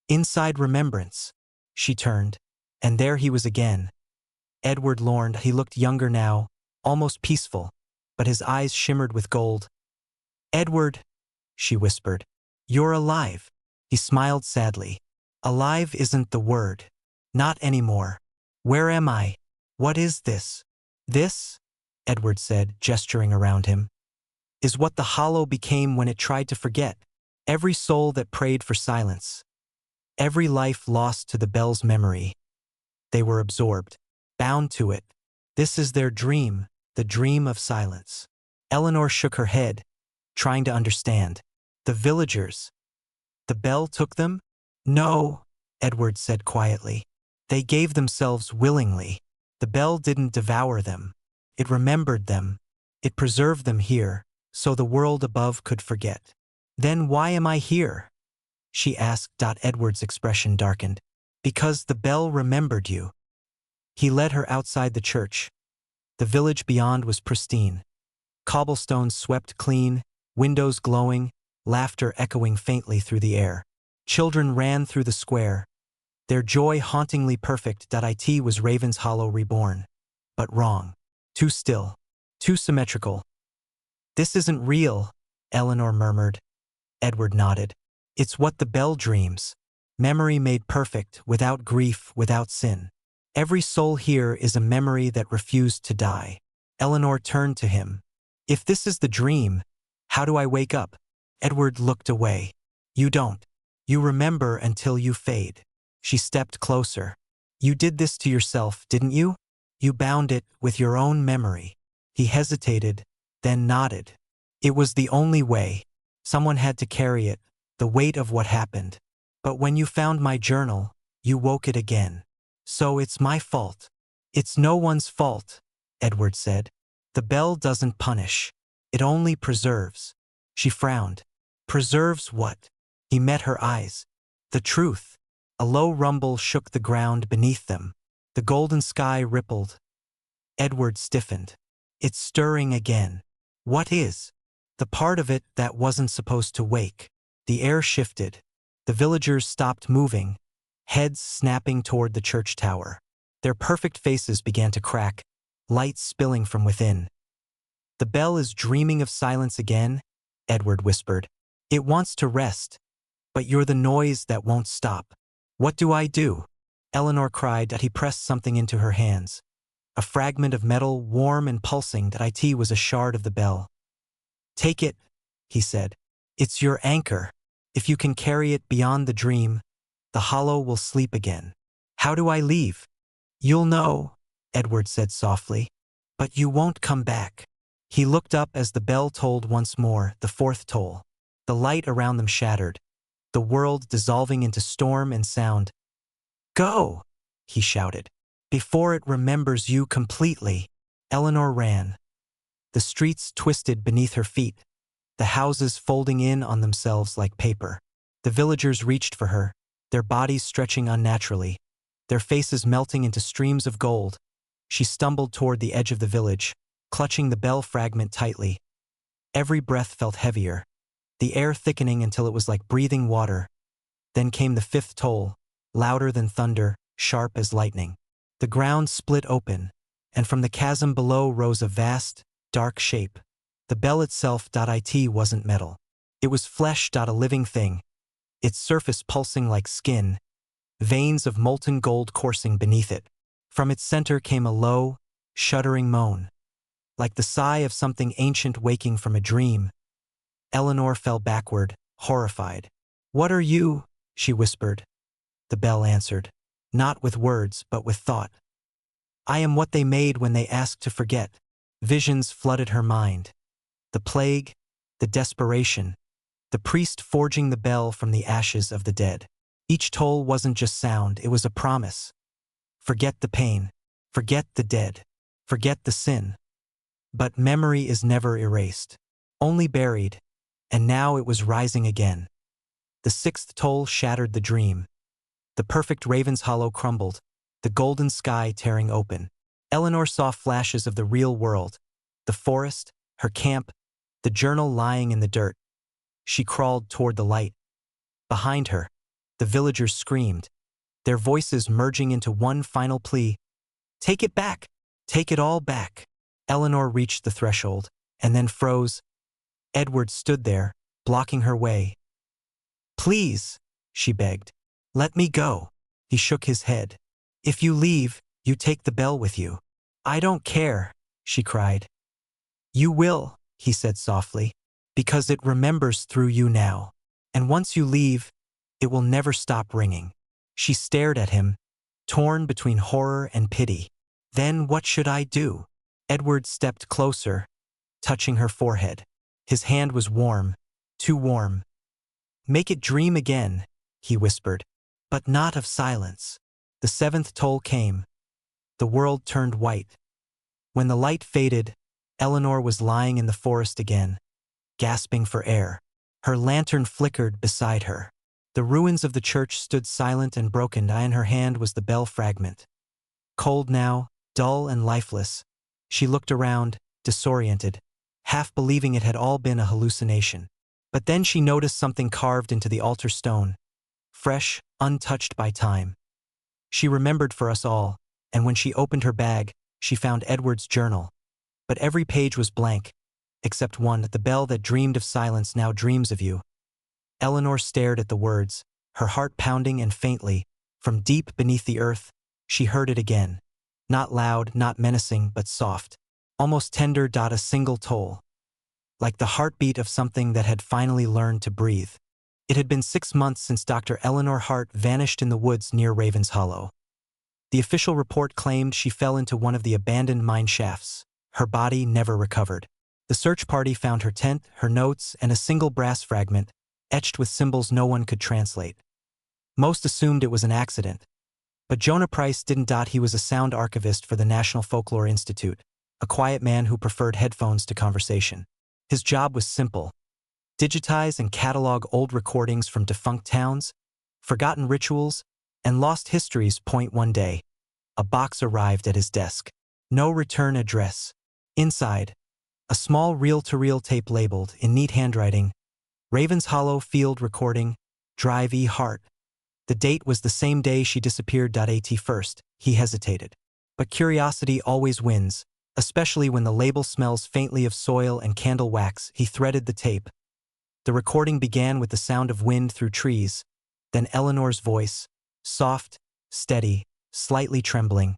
"Inside remembrance." She turned, and there he was again. Edward Lorne. He looked younger now, almost peaceful, but his eyes shimmered with gold. "Edward," she whispered, "you're alive." He smiled sadly. "Alive isn't the word. Not anymore. Where am I? What is this?" "This," Edward said, gesturing around him, "is what the hollow became when it tried to forget. Every soul that prayed for silence. Every life lost to the bell's memory. They were absorbed, bound to it. This is their dream, the dream of silence." Eleanor shook her head, trying to understand. "The villagers. The bell took them?" "No," Edward said quietly. "They gave themselves willingly. The bell didn't devour them. It remembered them. It preserved them here, so the world above could forget." "Then why am I here?" she asked. Edward's expression darkened. "Because the bell remembered you." He led her outside the church. The village beyond was pristine. Cobblestones swept clean, windows glowing, laughter echoing faintly through the air. Children ran through the square, their joy hauntingly perfect. It was Raven's Hollow reborn. But wrong. Too still. Too symmetrical. "This isn't real," Eleanor murmured. Edward nodded. "It's what the bell dreams. Memory made perfect, without grief, without sin. Every soul here is a memory that refused to die." Eleanor turned to him. "If this is the dream, how do I wake up?" Edward looked away. "You don't. You remember until you fade." She stepped closer. "You did this to yourself, didn't you? You bound it with your own memory." He hesitated, then nodded. "It was the only way. Someone had to carry it, the weight of what happened. But when you found my journal, you woke it again. So it's my fault." "It's no one's fault," Edward said. "The bell doesn't punish. It only preserves." She frowned. "Preserves what?" He met her eyes. "The truth." A low rumble shook the ground beneath them. The golden sky rippled. Edward stiffened. "It's stirring again." "What is?" "The part of it that wasn't supposed to wake." The air shifted. The villagers stopped moving, heads snapping toward the church tower. Their perfect faces began to crack, light spilling from within. "The bell is dreaming of silence again," Edward whispered. "It wants to rest, but you're the noise that won't stop." "What do I do?" Eleanor cried. He pressed something into her hands. A fragment of metal, warm and pulsing. It was a shard of the bell. "Take it," he said. "It's your anchor. If you can carry it beyond the dream, the hollow will sleep again." "How do I leave?" "You'll know," Edward said softly. "But you won't come back." He looked up as the bell tolled once more, the fourth toll. The light around them shattered, the world dissolving into storm and sound. "Go!" he shouted. "Before it remembers you completely." Eleanor ran. The streets twisted beneath her feet, the houses folding in on themselves like paper. The villagers reached for her, their bodies stretching unnaturally, their faces melting into streams of gold. She stumbled toward the edge of the village, clutching the bell fragment tightly. Every breath felt heavier, the air thickening until it was like breathing water. Then came the fifth toll, louder than thunder, sharp as lightning. The ground split open, and from the chasm below rose a vast, dark shape. The bell itself. It wasn't metal. It was flesh. A living thing, its surface pulsing like skin, veins of molten gold coursing beneath it. From its center came a low, shuddering moan, like the sigh of something ancient waking from a dream. Eleanor fell backward, horrified. "What are you?" she whispered. The bell answered, not with words but with thought. "I am what they made when they asked to forget." Visions flooded her mind. The plague, the desperation, the priest forging the bell from the ashes of the dead. Each toll wasn't just sound, it was a promise. Forget the pain. Forget the dead. Forget the sin. But memory is never erased. Only buried. And now it was rising again. The sixth toll shattered the dream. The perfect Raven's Hollow crumbled, the golden sky tearing open. Eleanor saw flashes of the real world. The forest, her camp, the journal lying in the dirt. She crawled toward the light. Behind her, the villagers screamed, their voices merging into one final plea. Take it back! Take it all back! Eleanor reached the threshold, and then froze. Edward stood there, blocking her way. Please, she begged. Let me go. He shook his head. If you leave, you take the bell with you. I don't care, she cried. You will, he said softly, because it remembers through you now. And once you leave, it will never stop ringing. She stared at him, torn between horror and pity. Then what should I do? Edward stepped closer, touching her forehead. His hand was warm, too warm. Make it dream again, he whispered, but not of silence. The seventh toll came. The world turned white. When the light faded, Eleanor was lying in the forest again, gasping for air. Her lantern flickered beside her. The ruins of the church stood silent and broken, and in her hand was the bell fragment. Cold now, dull and lifeless, she looked around, disoriented, half believing it had all been a hallucination. But then she noticed something carved into the altar stone, fresh, untouched by time. She remembered for us all, and when she opened her bag, she found Edward's journal. But every page was blank, except one, the bell that dreamed of silence now dreams of you. Eleanor stared at the words, her heart pounding, and faintly, from deep beneath the earth, she heard it again. Not loud, not menacing, but soft, almost tender. A single toll. Like the heartbeat of something that had finally learned to breathe. It had been 6 months since Dr. Eleanor Hart vanished in the woods near Raven's Hollow. The official report claimed she fell into one of the abandoned mine shafts. Her body never recovered. The search party found her tent, her notes, and a single brass fragment, etched with symbols no one could translate. Most assumed it was an accident. But Jonah Price didn't. He was a sound archivist for the National Folklore Institute, a quiet man who preferred headphones to conversation. His job was simple: digitize and catalog old recordings from defunct towns, forgotten rituals, and lost histories. One day, a box arrived at his desk. No return address. Inside, a small reel-to-reel tape labeled, in neat handwriting, Raven's Hollow Field Recording, Drive E. Hart. The date was the same day she disappeared. At first, he hesitated. But curiosity always wins, especially when the label smells faintly of soil and candle wax. He threaded the tape. The recording began with the sound of wind through trees, then Eleanor's voice, soft, steady, slightly trembling.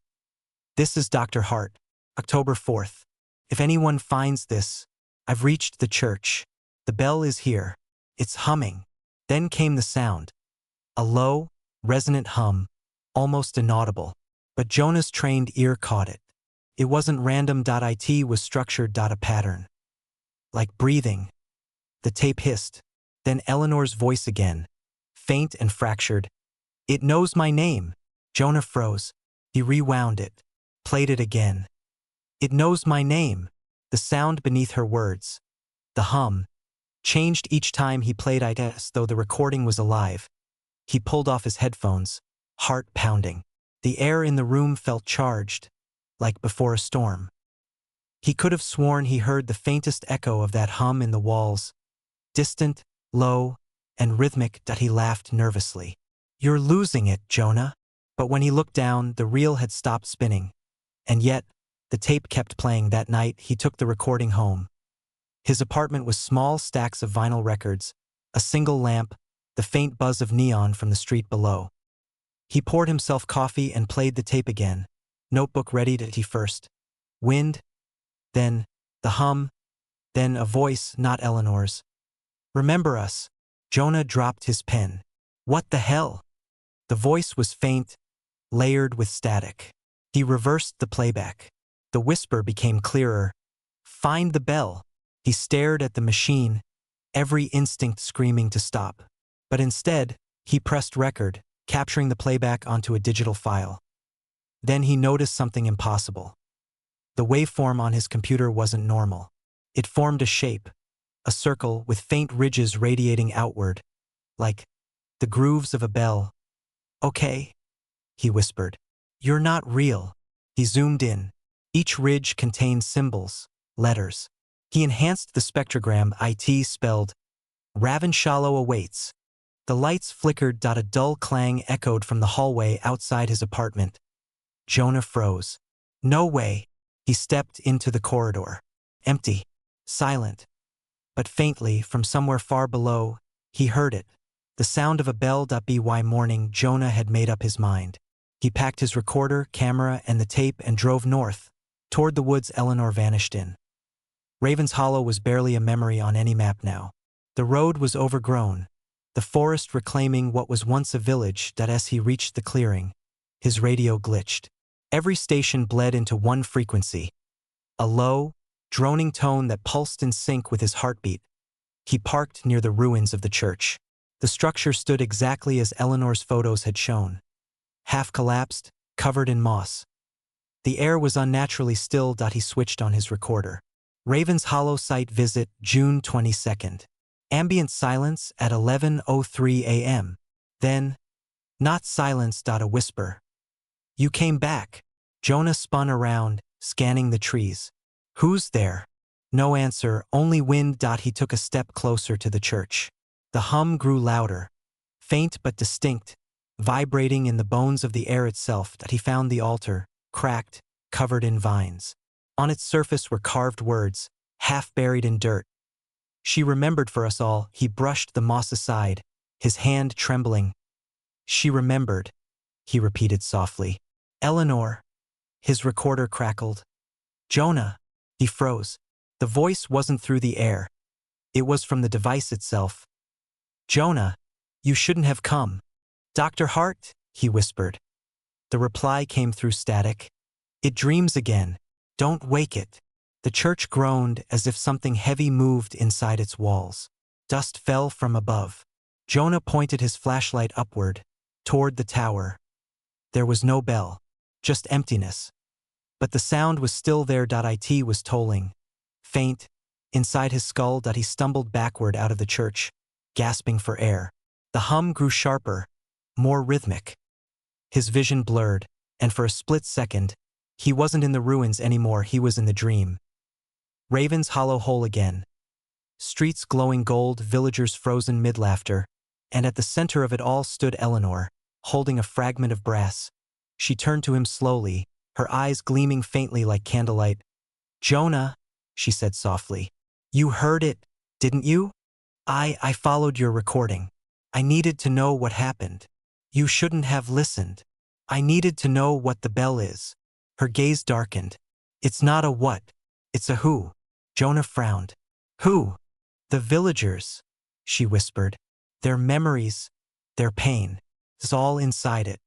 This is Dr. Hart, October 4th. If anyone finds this, I've reached the church. The bell is here. It's humming. Then came the sound. A low, resonant hum, almost inaudible. But Jonah's trained ear caught it. It wasn't random. It was structured. A pattern. Like breathing. The tape hissed. Then Eleanor's voice again, faint and fractured. It knows my name. Jonah froze. He rewound it, played it again. It knows my name. The sound beneath her words, the hum, changed each time he played it, as though the recording was alive. He pulled off his headphones, heart pounding. The air in the room felt charged, like before a storm. He could have sworn he heard the faintest echo of that hum in the walls, distant, low, and rhythmic. He laughed nervously. You're losing it, Jonah. But when he looked down, the reel had stopped spinning. And yet, the tape kept playing. That night, he took the recording home. His apartment was small stacks of vinyl records, a single lamp, the faint buzz of neon from the street below. He poured himself coffee and played the tape again, notebook ready to first. Wind, then the hum, then a voice, not Eleanor's. Remember us. Jonah dropped his pen. What the hell? The voice was faint, layered with static. He reversed the playback. The whisper became clearer. Find the bell. He stared at the machine, every instinct screaming to stop. But instead, he pressed record, capturing the playback onto a digital file. Then he noticed something impossible. The waveform on his computer wasn't normal. It formed a shape, a circle with faint ridges radiating outward, like the grooves of a bell. "Okay," he whispered. "You're not real." He zoomed in. Each ridge contained symbols, letters. He enhanced the spectrogram. It spelled, "Ravenshallow awaits." The lights flickered. A dull clang echoed from the hallway outside his apartment. Jonah froze. No way. He stepped into the corridor. Empty. Silent. But faintly, from somewhere far below, he heard it. The sound of a bell. By morning, Jonah had made up his mind. He packed his recorder, camera, and the tape and drove north, toward the woods Eleanor vanished in. Raven's Hollow was barely a memory on any map now. The road was overgrown, the forest reclaiming what was once a village. As he reached the clearing, his radio glitched. Every station bled into one frequency, a low, droning tone that pulsed in sync with his heartbeat. He parked near the ruins of the church. The structure stood exactly as Eleanor's photos had shown. Half collapsed, covered in moss. The air was unnaturally still. He switched on his recorder. Raven's Hollow site visit, June 22nd. Ambient silence at 11:03 a.m. Then, not silence. A whisper. "You came back." Jonah spun around, scanning the trees. "Who's there?" No answer, only wind. He took a step closer to the church. The hum grew louder, faint but distinct, vibrating in the bones of the air itself. He found the altar, cracked, covered in vines. On its surface were carved words, half buried in dirt. "She remembered for us all." He brushed the moss aside, his hand trembling. "She remembered," he repeated softly. "Eleanor." His recorder crackled. "Jonah." He froze. The voice wasn't through the air. It was from the device itself. "Jonah, you shouldn't have come." "Dr. Hart," he whispered. The reply came through static. "It dreams again. Don't wake it." The church groaned as if something heavy moved inside its walls. Dust fell from above. Jonah pointed his flashlight upward, toward the tower. There was no bell, just emptiness. But the sound was still there. It was tolling. Faint, inside his skull. He stumbled backward out of the church, gasping for air. The hum grew sharper, more rhythmic. His vision blurred, and for a split second, he wasn't in the ruins anymore. He was in the dream. Raven's Hollow whole again. Streets glowing gold, villagers frozen mid-laughter, and at the center of it all stood Eleanor, holding a fragment of brass. She turned to him slowly, her eyes gleaming faintly like candlelight. "Jonah," she said softly. "You heard it, didn't you? I followed your recording. I needed to know what happened. You shouldn't have listened. I needed to know what the bell is." Her gaze darkened. "It's not a what, it's a who." Jonah frowned. "Who?" "The villagers," she whispered. "Their memories, their pain. It's all inside it.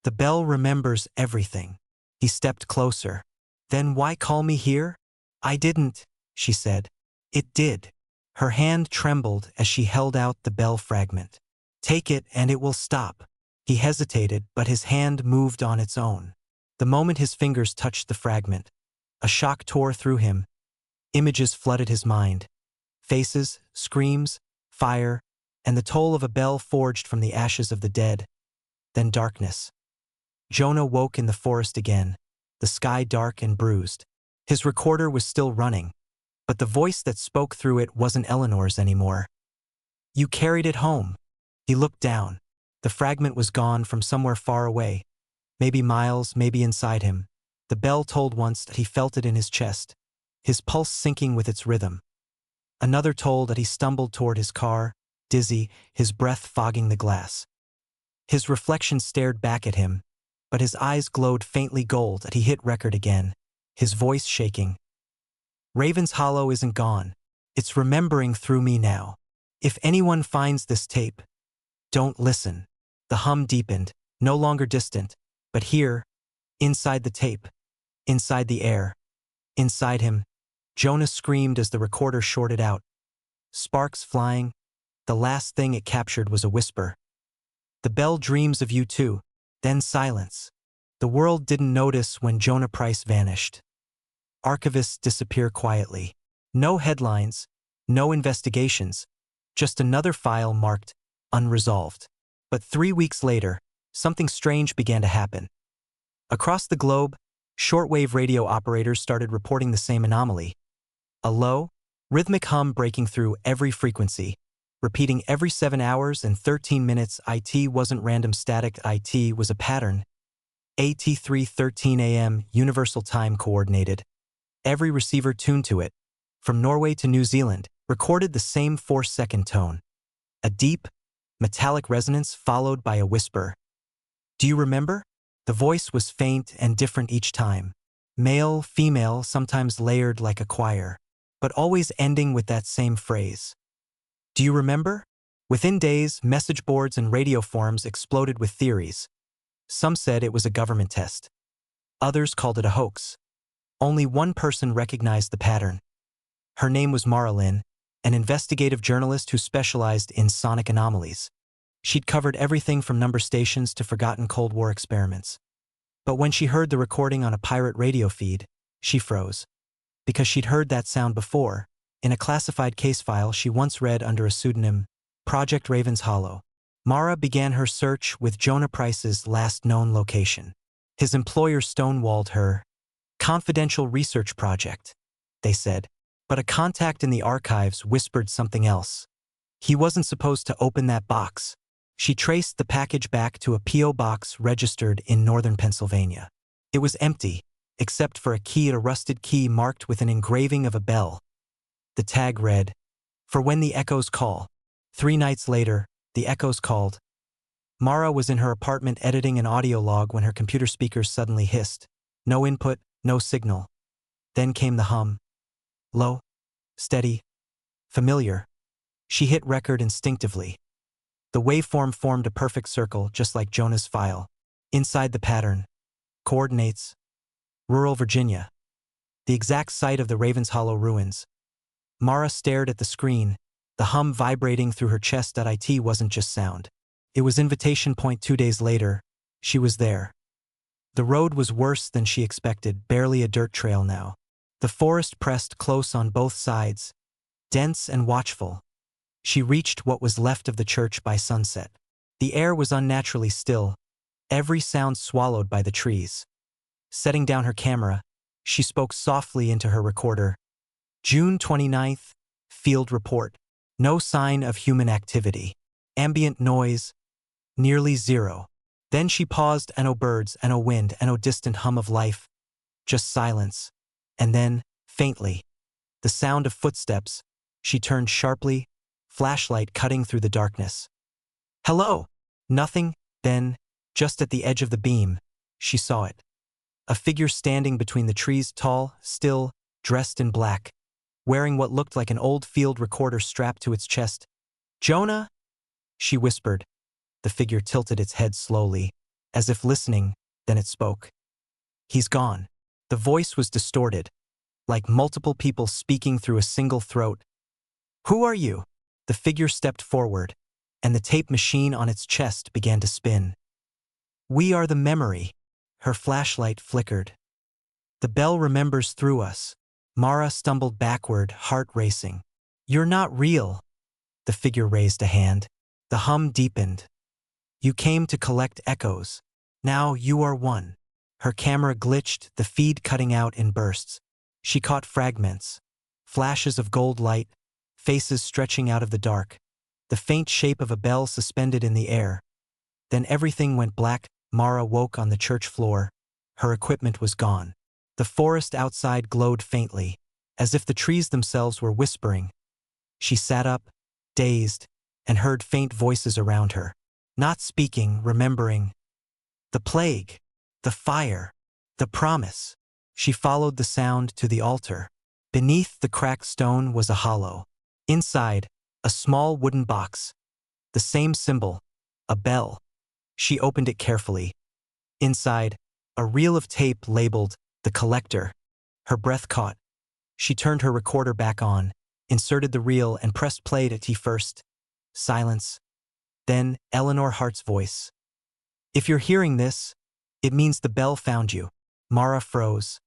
The bell remembers everything." He stepped closer. "Then why call me here?" "I didn't," she said. "It did." Her hand trembled as she held out the bell fragment. "Take it and it will stop." He hesitated, but his hand moved on its own. The moment his fingers touched the fragment, a shock tore through him. Images flooded his mind. Faces, screams, fire, and the toll of a bell forged from the ashes of the dead. Then darkness. Jonah woke in the forest again, the sky dark and bruised. His recorder was still running, but the voice that spoke through it wasn't Eleanor's anymore. "You carried it home." He looked down. The fragment was gone from somewhere far away. Maybe miles, maybe inside him. The bell tolled once. He felt it in his chest, his pulse syncing with its rhythm. Another told. He stumbled toward his car, dizzy, his breath fogging the glass. His reflection stared back at him, but his eyes glowed faintly gold. He hit record again, his voice shaking. "Raven's Hollow isn't gone. It's remembering through me now. If anyone finds this tape, don't listen." The hum deepened, no longer distant, but here, inside the tape, inside the air, inside him. Jonah screamed as the recorder shorted out. sparks flying. The last thing it captured was a whisper. "The bell dreams of you too." Then silence. The world didn't notice when Jonah Price vanished. Archivists disappear quietly. No headlines, no investigations, just another file marked unresolved. But 3 weeks later, something strange began to happen. Across the globe, shortwave radio operators started reporting the same anomaly. A low, rhythmic hum breaking through every frequency, repeating every 7 hours and 13 minutes. It wasn't random static, it was a pattern. At 3:13 a.m. Universal Time Coordinated. Every receiver tuned to it, from Norway to New Zealand, recorded the same 4-second tone. A deep, metallic resonance followed by a whisper. "Do you remember?" The voice was faint and different each time. Male, female, sometimes layered like a choir, but always ending with that same phrase. "Do you remember?" Within days, message boards and radio forums exploded with theories. Some said it was a government test. Others called it a hoax. Only one person recognized the pattern. Her name was Mara Lynn, an investigative journalist who specialized in sonic anomalies. She'd covered everything from number stations to forgotten Cold War experiments. But when she heard the recording on a pirate radio feed, she froze. Because she'd heard that sound before, in a classified case file she once read under a pseudonym, Project Raven's Hollow. Mara began her search with Jonah Price's last known location. His employer stonewalled her. "Confidential research project," they said. But a contact in the archives whispered something else. He wasn't supposed to open that box. She traced the package back to a P.O. box registered in northern Pennsylvania. It was empty, except for a key, a rusted key marked with an engraving of a bell. The tag read, "For when the echoes call." 3 nights later, the echoes called. Mara was in her apartment editing an audio log when her computer speakers suddenly hissed. No input, no signal. Then came the hum. Low, steady, familiar. She hit record instinctively. The waveform formed a perfect circle, just like Jonah's file. Inside the pattern, coordinates, rural Virginia, the exact site of the Ravens Hollow ruins. Mara stared at the screen, the hum vibrating through her chest. It wasn't just sound. It was invitation point. 2 days later, she was there. The road was worse than she expected, barely a dirt trail now. The forest pressed close on both sides, dense and watchful. She reached what was left of the church by sunset. The air was unnaturally still, every sound swallowed by the trees. Setting down her camera, she spoke softly into her recorder. June 29th, field report. No sign of human activity. Ambient noise, nearly zero. Then she paused, and oh birds, and oh wind, and oh distant hum of life. Just silence. And then, faintly, the sound of footsteps. She turned sharply, flashlight cutting through the darkness. "Hello!" Nothing, then, just at the edge of the beam, she saw it. A figure standing between the trees, tall, still, dressed in black, wearing what looked like an old field recorder strapped to its chest. "Jonah?" she whispered. The figure tilted its head slowly, as if listening, then it spoke. "He's gone." The voice was distorted, like multiple people speaking through a single throat. "Who are you?" The figure stepped forward, and the tape machine on its chest began to spin. "We are the memory." Her flashlight flickered. "The bell remembers through us." Mara stumbled backward, heart racing. "You're not real." The figure raised a hand. The hum deepened. "You came to collect echoes. Now you are one." Her camera glitched, the feed cutting out in bursts. She caught fragments, flashes of gold light, faces stretching out of the dark, the faint shape of a bell suspended in the air. Then everything went black. Mara woke on the church floor. Her equipment was gone. The forest outside glowed faintly, as if the trees themselves were whispering. She sat up, dazed, and heard faint voices around her. Not speaking, remembering. The plague, the fire, the promise. She followed the sound to the altar. Beneath the cracked stone was a hollow. Inside, a small wooden box. The same symbol, a bell. She opened it carefully. Inside, a reel of tape labeled The Collector. Her breath caught. She turned her recorder back on, inserted the reel, and pressed play at T first. Silence. Then Eleanor Hart's voice. If you're hearing this, it means the bell found you. Mara froze.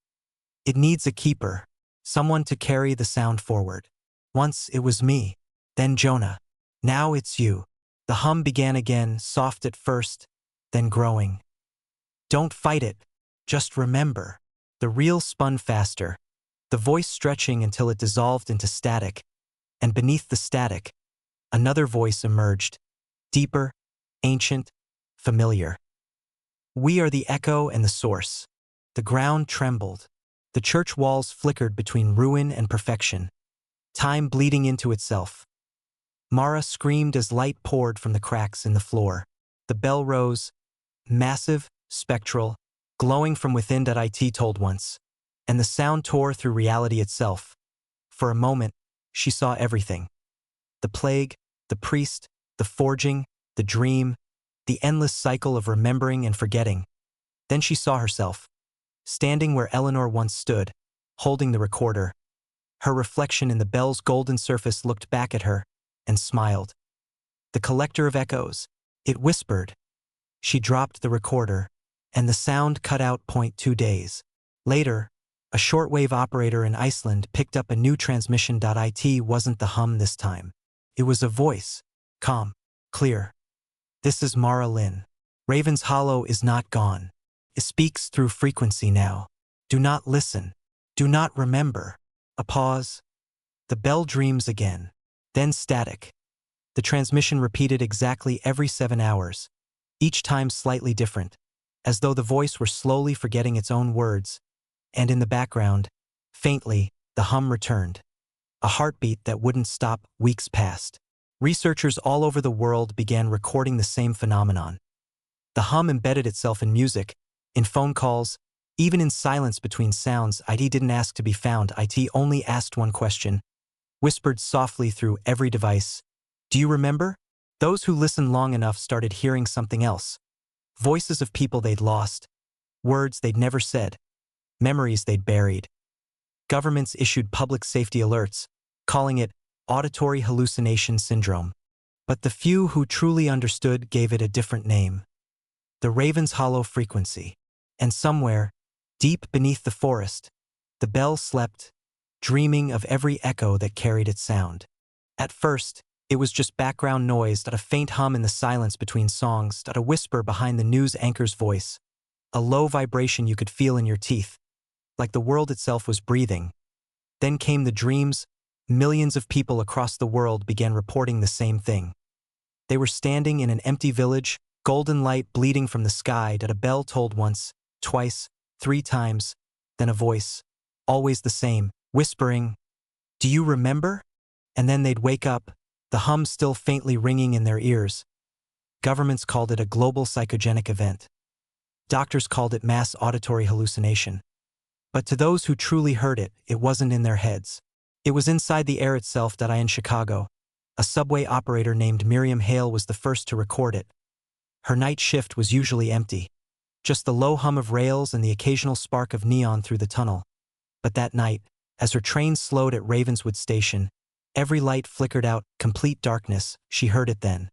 It needs a keeper, someone to carry the sound forward. Once it was me, then Jonah. Now it's you. The hum began again, soft at first, then growing. Don't fight it, just remember. The reel spun faster, the voice stretching until it dissolved into static, and beneath the static, another voice emerged, deeper, ancient, familiar. We are the echo and the source. The ground trembled. The church walls flickered between ruin and perfection, time bleeding into itself. Mara screamed as light poured from the cracks in the floor. The bell rose, massive, spectral, glowing from within. It told once, and the sound tore through reality itself. For a moment, she saw everything. The plague, the priest, the forging, the dream, the endless cycle of remembering and forgetting. Then she saw herself, standing where Eleanor once stood, holding the recorder. Her reflection in the bell's golden surface looked back at her and smiled. The collector of echoes, it whispered. She dropped the recorder, and the sound cut out. 2 days later, a shortwave operator in Iceland picked up a new transmission. It wasn't the hum this time. It was a voice, calm, clear. This is Mara Lynn. Raven's Hollow is not gone. It speaks through frequency now. Do not listen. Do not remember. A pause. The bell dreams again. Then static. The transmission repeated exactly every 7 hours, each time slightly different, as though the voice were slowly forgetting its own words. And in the background, faintly, the hum returned. A heartbeat that wouldn't stop. Weeks passed. Researchers all over the world began recording the same phenomenon. The hum embedded itself in music, in phone calls, even in silence between sounds. It didn't ask to be found. It only asked one question, whispered softly through every device. Do you remember? Those who listened long enough started hearing something else. Voices of people they'd lost, words they'd never said, memories they'd buried. Governments issued public safety alerts, calling it auditory hallucination syndrome. But the few who truly understood gave it a different name. The Raven's Hollow frequency. And somewhere, deep beneath the forest, the bell slept, dreaming of every echo that carried its sound. At first, it was just background noise, a faint hum in the silence between songs, a whisper behind the news anchor's voice, a low vibration you could feel in your teeth, like the world itself was breathing. Then came the dreams. Millions of people across the world began reporting the same thing. They were standing in an empty village, golden light bleeding from the sky. A bell tolled once, twice, 3 times, then a voice, always the same, whispering, "Do you remember?" And then they'd wake up, the hum still faintly ringing in their ears. Governments called it a global psychogenic event. Doctors called it mass auditory hallucination. But to those who truly heard it, it wasn't in their heads. It was inside the air itself. In Chicago, a subway operator named Miriam Hale was the first to record it. Her night shift was usually empty, just the low hum of rails and the occasional spark of neon through the tunnel. But that night, as her train slowed at Ravenswood Station, every light flickered out, complete darkness. She heard it then.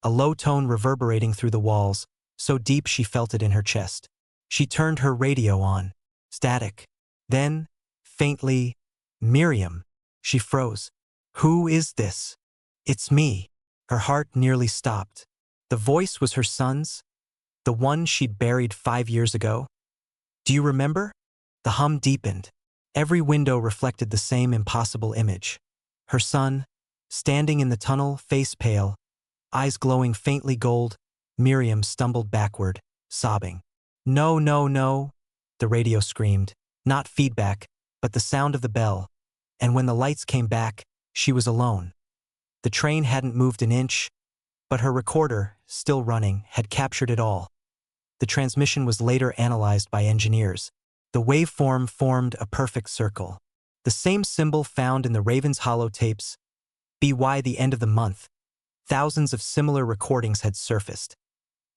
A low tone reverberating through the walls, so deep she felt it in her chest. She turned her radio on. Static. Then, faintly, "Miriam." She froze. "Who is this?" "It's me." Her heart nearly stopped. The voice was her son's, the one she'd buried 5 years ago. "Do you remember?" The hum deepened. Every window reflected the same impossible image. Her son, standing in the tunnel, face pale, eyes glowing faintly gold. Miriam stumbled backward, sobbing. "No, no, no," the radio screamed. Not feedback, but the sound of the bell. And when the lights came back, she was alone. The train hadn't moved an inch, but her recorder, still running, had captured it all. The transmission was later analyzed by engineers. The waveform formed a perfect circle. The same symbol found in the Raven's Hollow tapes. By the end of the month, thousands of similar recordings had surfaced,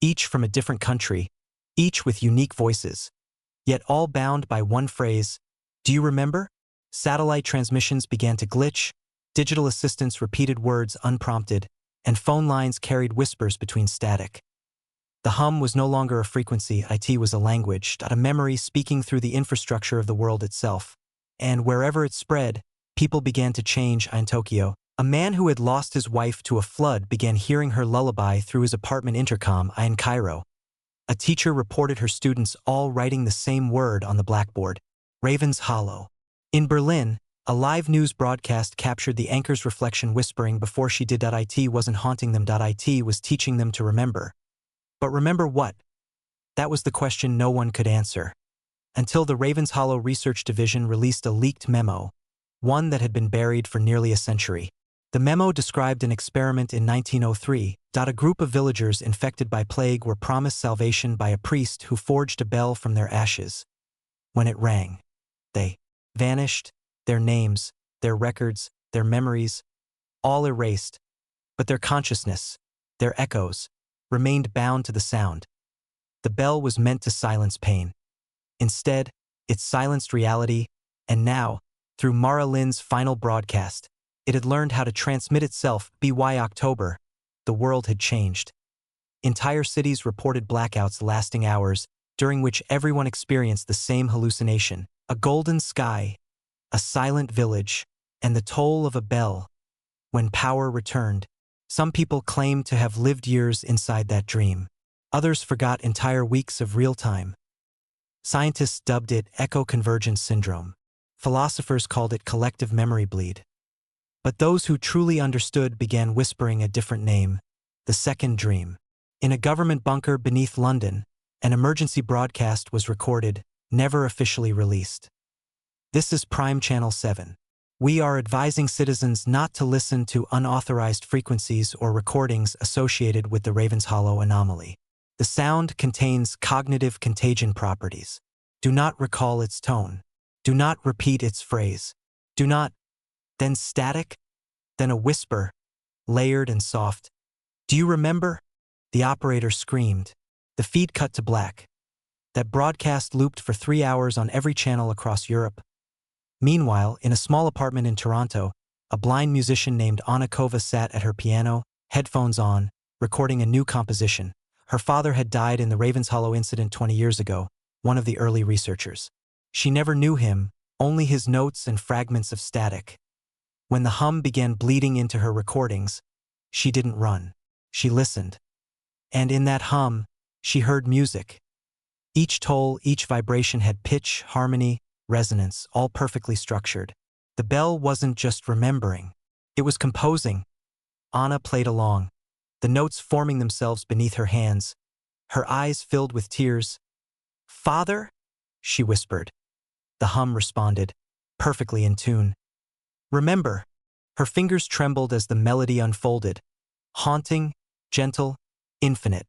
each from a different country, each with unique voices, yet all bound by one phrase, "Do you remember?" Satellite transmissions began to glitch, Digital assistants repeated words unprompted, and phone lines carried whispers between static. The hum was no longer a frequency, it was a language, a memory speaking through the infrastructure of the world itself. And wherever it spread, people began to change. In Tokyo, a man who had lost his wife to a flood began hearing her lullaby through his apartment intercom. In Cairo, a teacher reported her students all writing the same word on the blackboard, Raven's Hollow. In Berlin, a live news broadcast captured the anchor's reflection whispering before she did. It wasn't haunting them, it was teaching them to remember. But remember what? That was the question no one could answer. Until the Raven's Hollow Research Division released a leaked memo, one that had been buried for nearly a century. The memo described an experiment in 1903. A group of villagers infected by plague were promised salvation by a priest who forged a bell from their ashes. When it rang, they vanished, their names, their records, their memories, all erased, but their consciousness, their echoes, remained bound to the sound. The bell was meant to silence pain. Instead, it silenced reality, and now, through Mara Lin's final broadcast, it had learned how to transmit itself. By October, the world had changed. Entire cities reported blackouts lasting hours, during which everyone experienced the same hallucination: a golden sky, a silent village, and the toll of a bell. When power returned, some people claimed to have lived years inside that dream. Others forgot entire weeks of real time. Scientists dubbed it echo convergence syndrome. Philosophers called it collective memory bleed. But those who truly understood began whispering a different name: the second dream. In a government bunker beneath London, an emergency broadcast was recorded, never officially released. This is Prime Channel 7. We are advising citizens not to listen to unauthorized frequencies or recordings associated with the Raven's Hollow anomaly. The sound contains cognitive contagion properties. Do not recall its tone. Do not repeat its phrase. Do not. Then static. Then a whisper, layered and soft. Do you remember? The operator screamed. The feed cut to black. That broadcast looped for 3 hours on every channel across Europe. Meanwhile, in a small apartment in Toronto, a blind musician named Anna Kova sat at her piano, headphones on, recording a new composition. Her father had died in the Raven's Hollow incident 20 years ago, one of the early researchers. She never knew him, only his notes and fragments of static. When the hum began bleeding into her recordings, she didn't run. She listened. And in that hum, she heard music. Each toll, each vibration had pitch, harmony, resonance, all perfectly structured. The bell wasn't just remembering. It was composing. Anna played along, the notes forming themselves beneath her hands. Her eyes filled with tears. "Father?" she whispered. The hum responded, perfectly in tune. "Remember." Her fingers trembled as the melody unfolded. Haunting, gentle, infinite.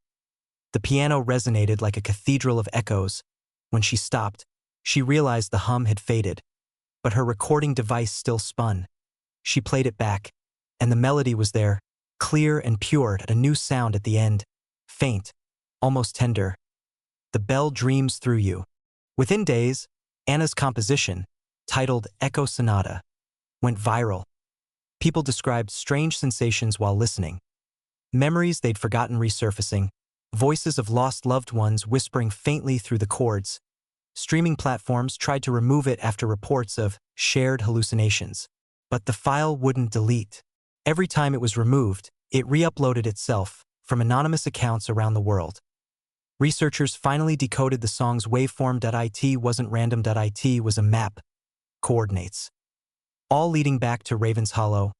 The piano resonated like a cathedral of echoes. When she stopped, she realized the hum had faded, but her recording device still spun. She played it back, and the melody was there, clear and pure, a new sound at the end, faint, almost tender. The bell dreams through you. Within days, Anna's composition, titled Echo Sonata, went viral. People described strange sensations while listening. Memories they'd forgotten resurfacing, voices of lost loved ones whispering faintly through the chords. Streaming platforms tried to remove it after reports of shared hallucinations. But the file wouldn't delete. Every time it was removed, it re-uploaded itself from anonymous accounts around the world. Researchers finally decoded the song's waveform. It wasn't random. It was a map, coordinates, all leading back to Raven's Hollow.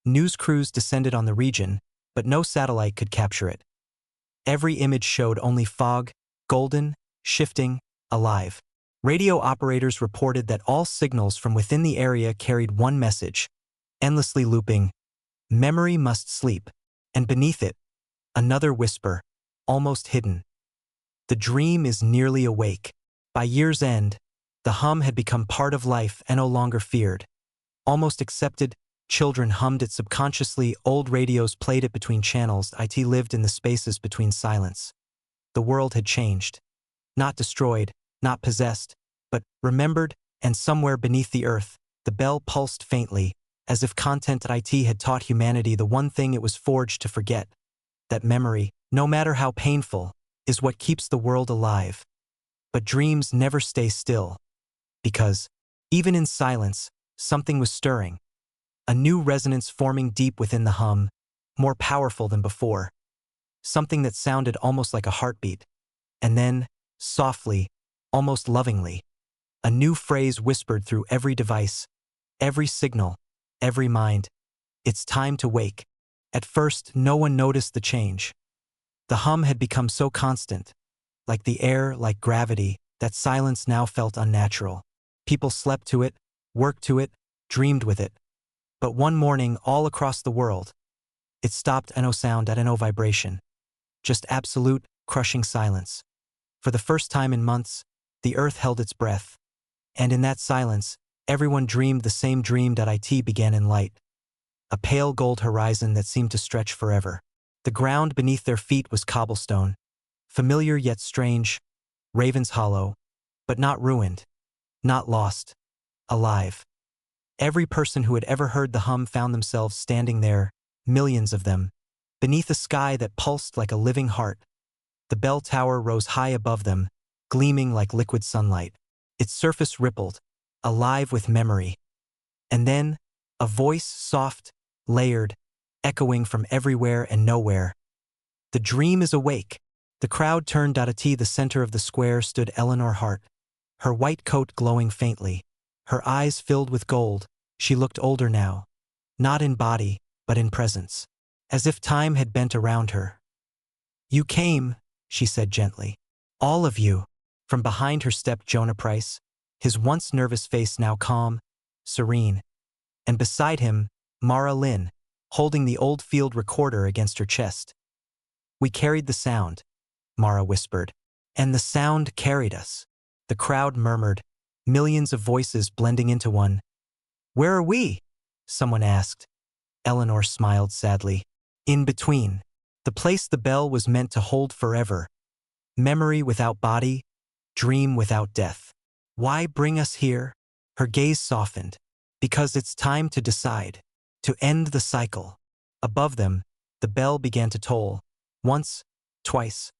News crews descended on the region, but no satellite could capture it. Every image showed only fog, golden, shifting, alive. Radio operators reported that all signals from within the area carried one message, endlessly looping: memory must sleep. And beneath it, another whisper, almost hidden: the dream is nearly awake. By year's end, the hum had become part of life and no longer feared. Almost accepted, children hummed it subconsciously, old radios played it between channels. It lived in the spaces between silence. The world had changed. Not destroyed, not possessed, but remembered, and somewhere beneath the earth, the bell pulsed faintly, as if content at IT had taught humanity the one thing it was forged to forget, that memory, no matter how painful, is what keeps the world alive. But dreams never stay still, because, even in silence, something was stirring, a new resonance forming deep within the hum, more powerful than before, something that sounded almost like a heartbeat. And then, softly, almost lovingly, a new phrase whispered through every device, every signal, every mind. It's time to wake. At first, no one noticed the change. The hum had become so constant, like the air, like gravity, that silence now felt unnatural. People slept to it, worked to it, dreamed with it. But one morning, all across the world, it stopped. No sound, no vibration. Just absolute, crushing silence. For the first time in months, the earth held its breath. And in that silence, everyone dreamed the same dream. It began in light. A pale gold horizon that seemed to stretch forever. The ground beneath their feet was cobblestone, familiar yet strange, Raven's Hollow, but not ruined, not lost, alive. Every person who had ever heard the hum found themselves standing there, millions of them, beneath a sky that pulsed like a living heart. The bell tower rose high above them, gleaming like liquid sunlight. Its surface rippled, alive with memory. And then, a voice, soft, layered, echoing from everywhere and nowhere. The dream is awake. The crowd turned. At the center of the square stood Eleanor Hart, her white coat glowing faintly, her eyes filled with gold. She looked older now, not in body, but in presence, as if time had bent around her. "You came," she said gently. "All of you." From behind her stepped Jonah Price, his once nervous face now calm, serene. And beside him, Mara Lynn, holding the old field recorder against her chest. "We carried the sound," Mara whispered. "And the sound carried us." The crowd murmured, millions of voices blending into one. "Where are we?" someone asked. Eleanor smiled sadly. "In between. The place the bell was meant to hold forever. Memory without body, dream without death. Why bring us here?" Her gaze softened. "Because it's time to decide. To end the cycle." Above them, the bell began to toll. Once, twice.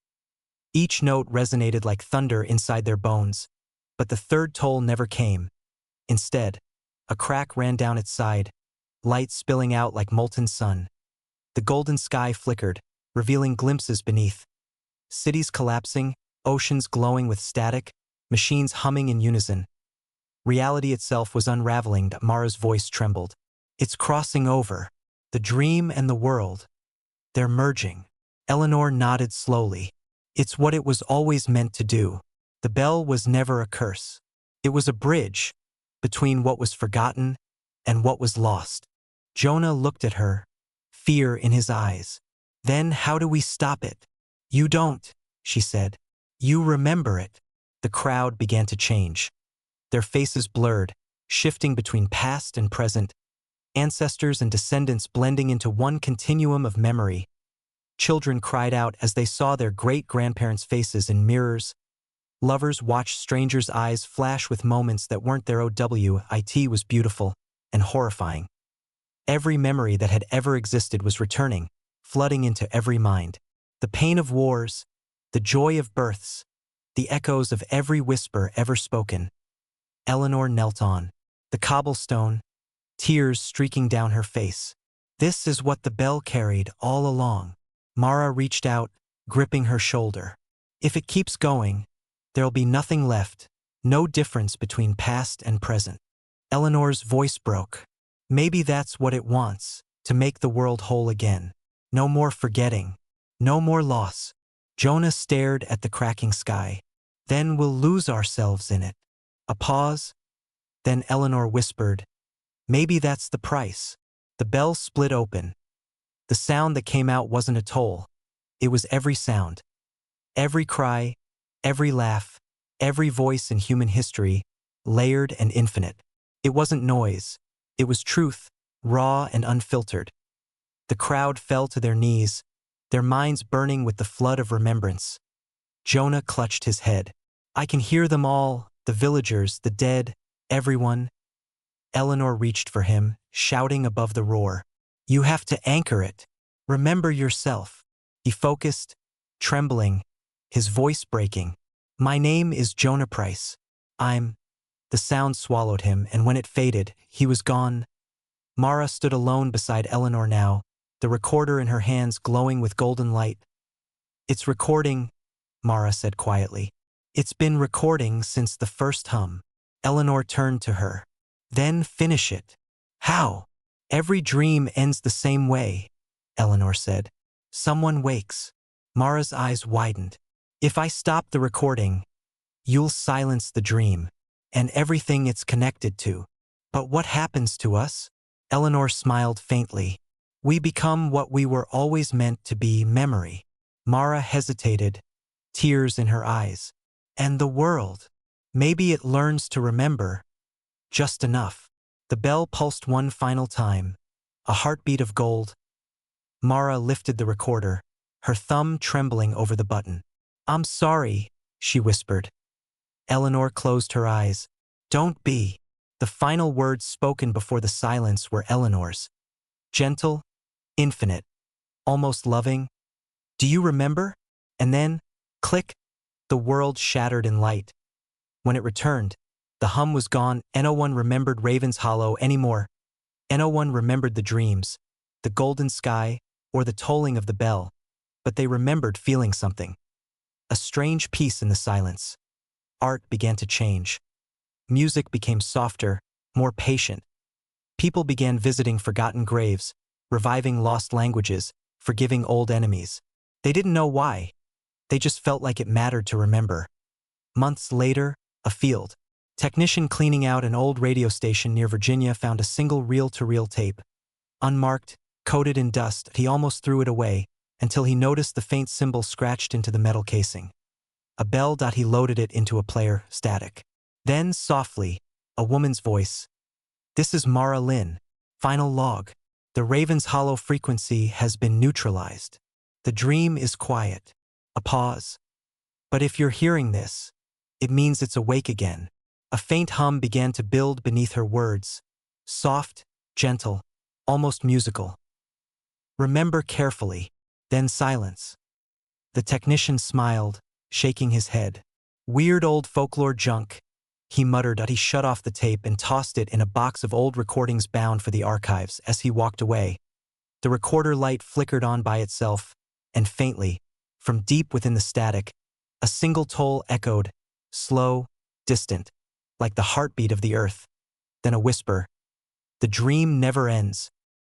Each note resonated like thunder inside their bones. But the third toll never came. Instead, a crack ran down its side, light spilling out like molten sun. The golden sky flickered, revealing glimpses beneath. Cities collapsing, oceans glowing with static, machines humming in unison. Reality itself was unraveling. Mara's voice trembled. "It's crossing over. The dream and the world. They're merging." Eleanor nodded slowly. "It's what it was always meant to do." The bell was never a curse. It was a bridge between what was forgotten and what was lost. Jonah looked at her, fear in his eyes. "Then how do we stop it?" "You don't," she said. "You remember it." The crowd began to change. Their faces blurred, shifting between past and present, ancestors and descendants blending into one continuum of memory. Children cried out as they saw their great-grandparents' faces in mirrors. Lovers watched strangers' eyes flash with moments that weren't their own. It was beautiful and horrifying. Every memory that had ever existed was returning, flooding into every mind. The pain of wars, the joy of births, the echoes of every whisper ever spoken. Eleanor knelt on the cobblestone, tears streaking down her face. "This is what the bell carried all along." Mara reached out, gripping her shoulder. "If it keeps going, there'll be nothing left, no difference between past and present." Eleanor's voice broke. "Maybe that's what it wants, to make the world whole again. No more forgetting, no more loss." Jonah stared at the cracking sky. "Then we'll lose ourselves in it." A pause. Then Eleanor whispered, "Maybe that's the price." The bell split open. The sound that came out wasn't a toll. It was every sound. Every cry, every laugh, every voice in human history, layered and infinite. It wasn't noise. It was truth, raw and unfiltered. The crowd fell to their knees, their minds burning with the flood of remembrance. Jonah clutched his head. "I can hear them all, the villagers, the dead, everyone." Eleanor reached for him, shouting above the roar. You have to anchor it. Remember yourself. He focused, trembling, his voice breaking. My name is Jonah Price. I'm... The sound swallowed him, and when it faded, he was gone. Mara stood alone beside Eleanor now, the recorder in her hands glowing with golden light. It's recording, Mara said quietly. It's been recording since the first hum. Eleanor turned to her. Then finish it. How? Every dream ends the same way, Eleanor said. Someone wakes. Mara's eyes widened. If I stop the recording, you'll silence the dream, and everything it's connected to. But what happens to us? Eleanor smiled faintly. We become what we were always meant to be, memory. Mara hesitated, tears in her eyes. And the world. Maybe it learns to remember. Just enough. The bell pulsed one final time. A heartbeat of gold. Mara lifted the recorder, her thumb trembling over the button. I'm sorry, she whispered. Eleanor closed her eyes. Don't be. The final words spoken before the silence were Eleanor's. Gentle, infinite, almost loving. Do you remember? And then, click, the world shattered in light. When it returned, the hum was gone. No one remembered Raven's Hollow anymore. No one remembered the dreams, the golden sky, or the tolling of the bell. But they remembered feeling something. A strange peace in the silence. Art began to change. Music became softer, more patient. People began visiting forgotten graves, reviving lost languages, forgiving old enemies. They didn't know why. They just felt like it mattered to remember. Months later, a field technician cleaning out an old radio station near Virginia found a single reel-to-reel tape. Unmarked, coated in dust, he almost threw it away until he noticed the faint symbol scratched into the metal casing. A bell. He loaded it into a player, static. Then, softly, a woman's voice. This is Mara Lynn. Final log. The Raven's Hollow frequency has been neutralized. The dream is quiet. A pause. But if you're hearing this, it means it's awake again. A faint hum began to build beneath her words. Soft, gentle, almost musical. Remember carefully. Then silence. The technician smiled, shaking his head. Weird old folklore junk, he muttered. He shut off the tape and tossed it in a box of old recordings bound for the archives. As he walked away, the recorder light flickered on by itself, and faintly, from deep within the static, a single toll echoed, slow, distant, like the heartbeat of the earth. Then a whisper. The dream never ends.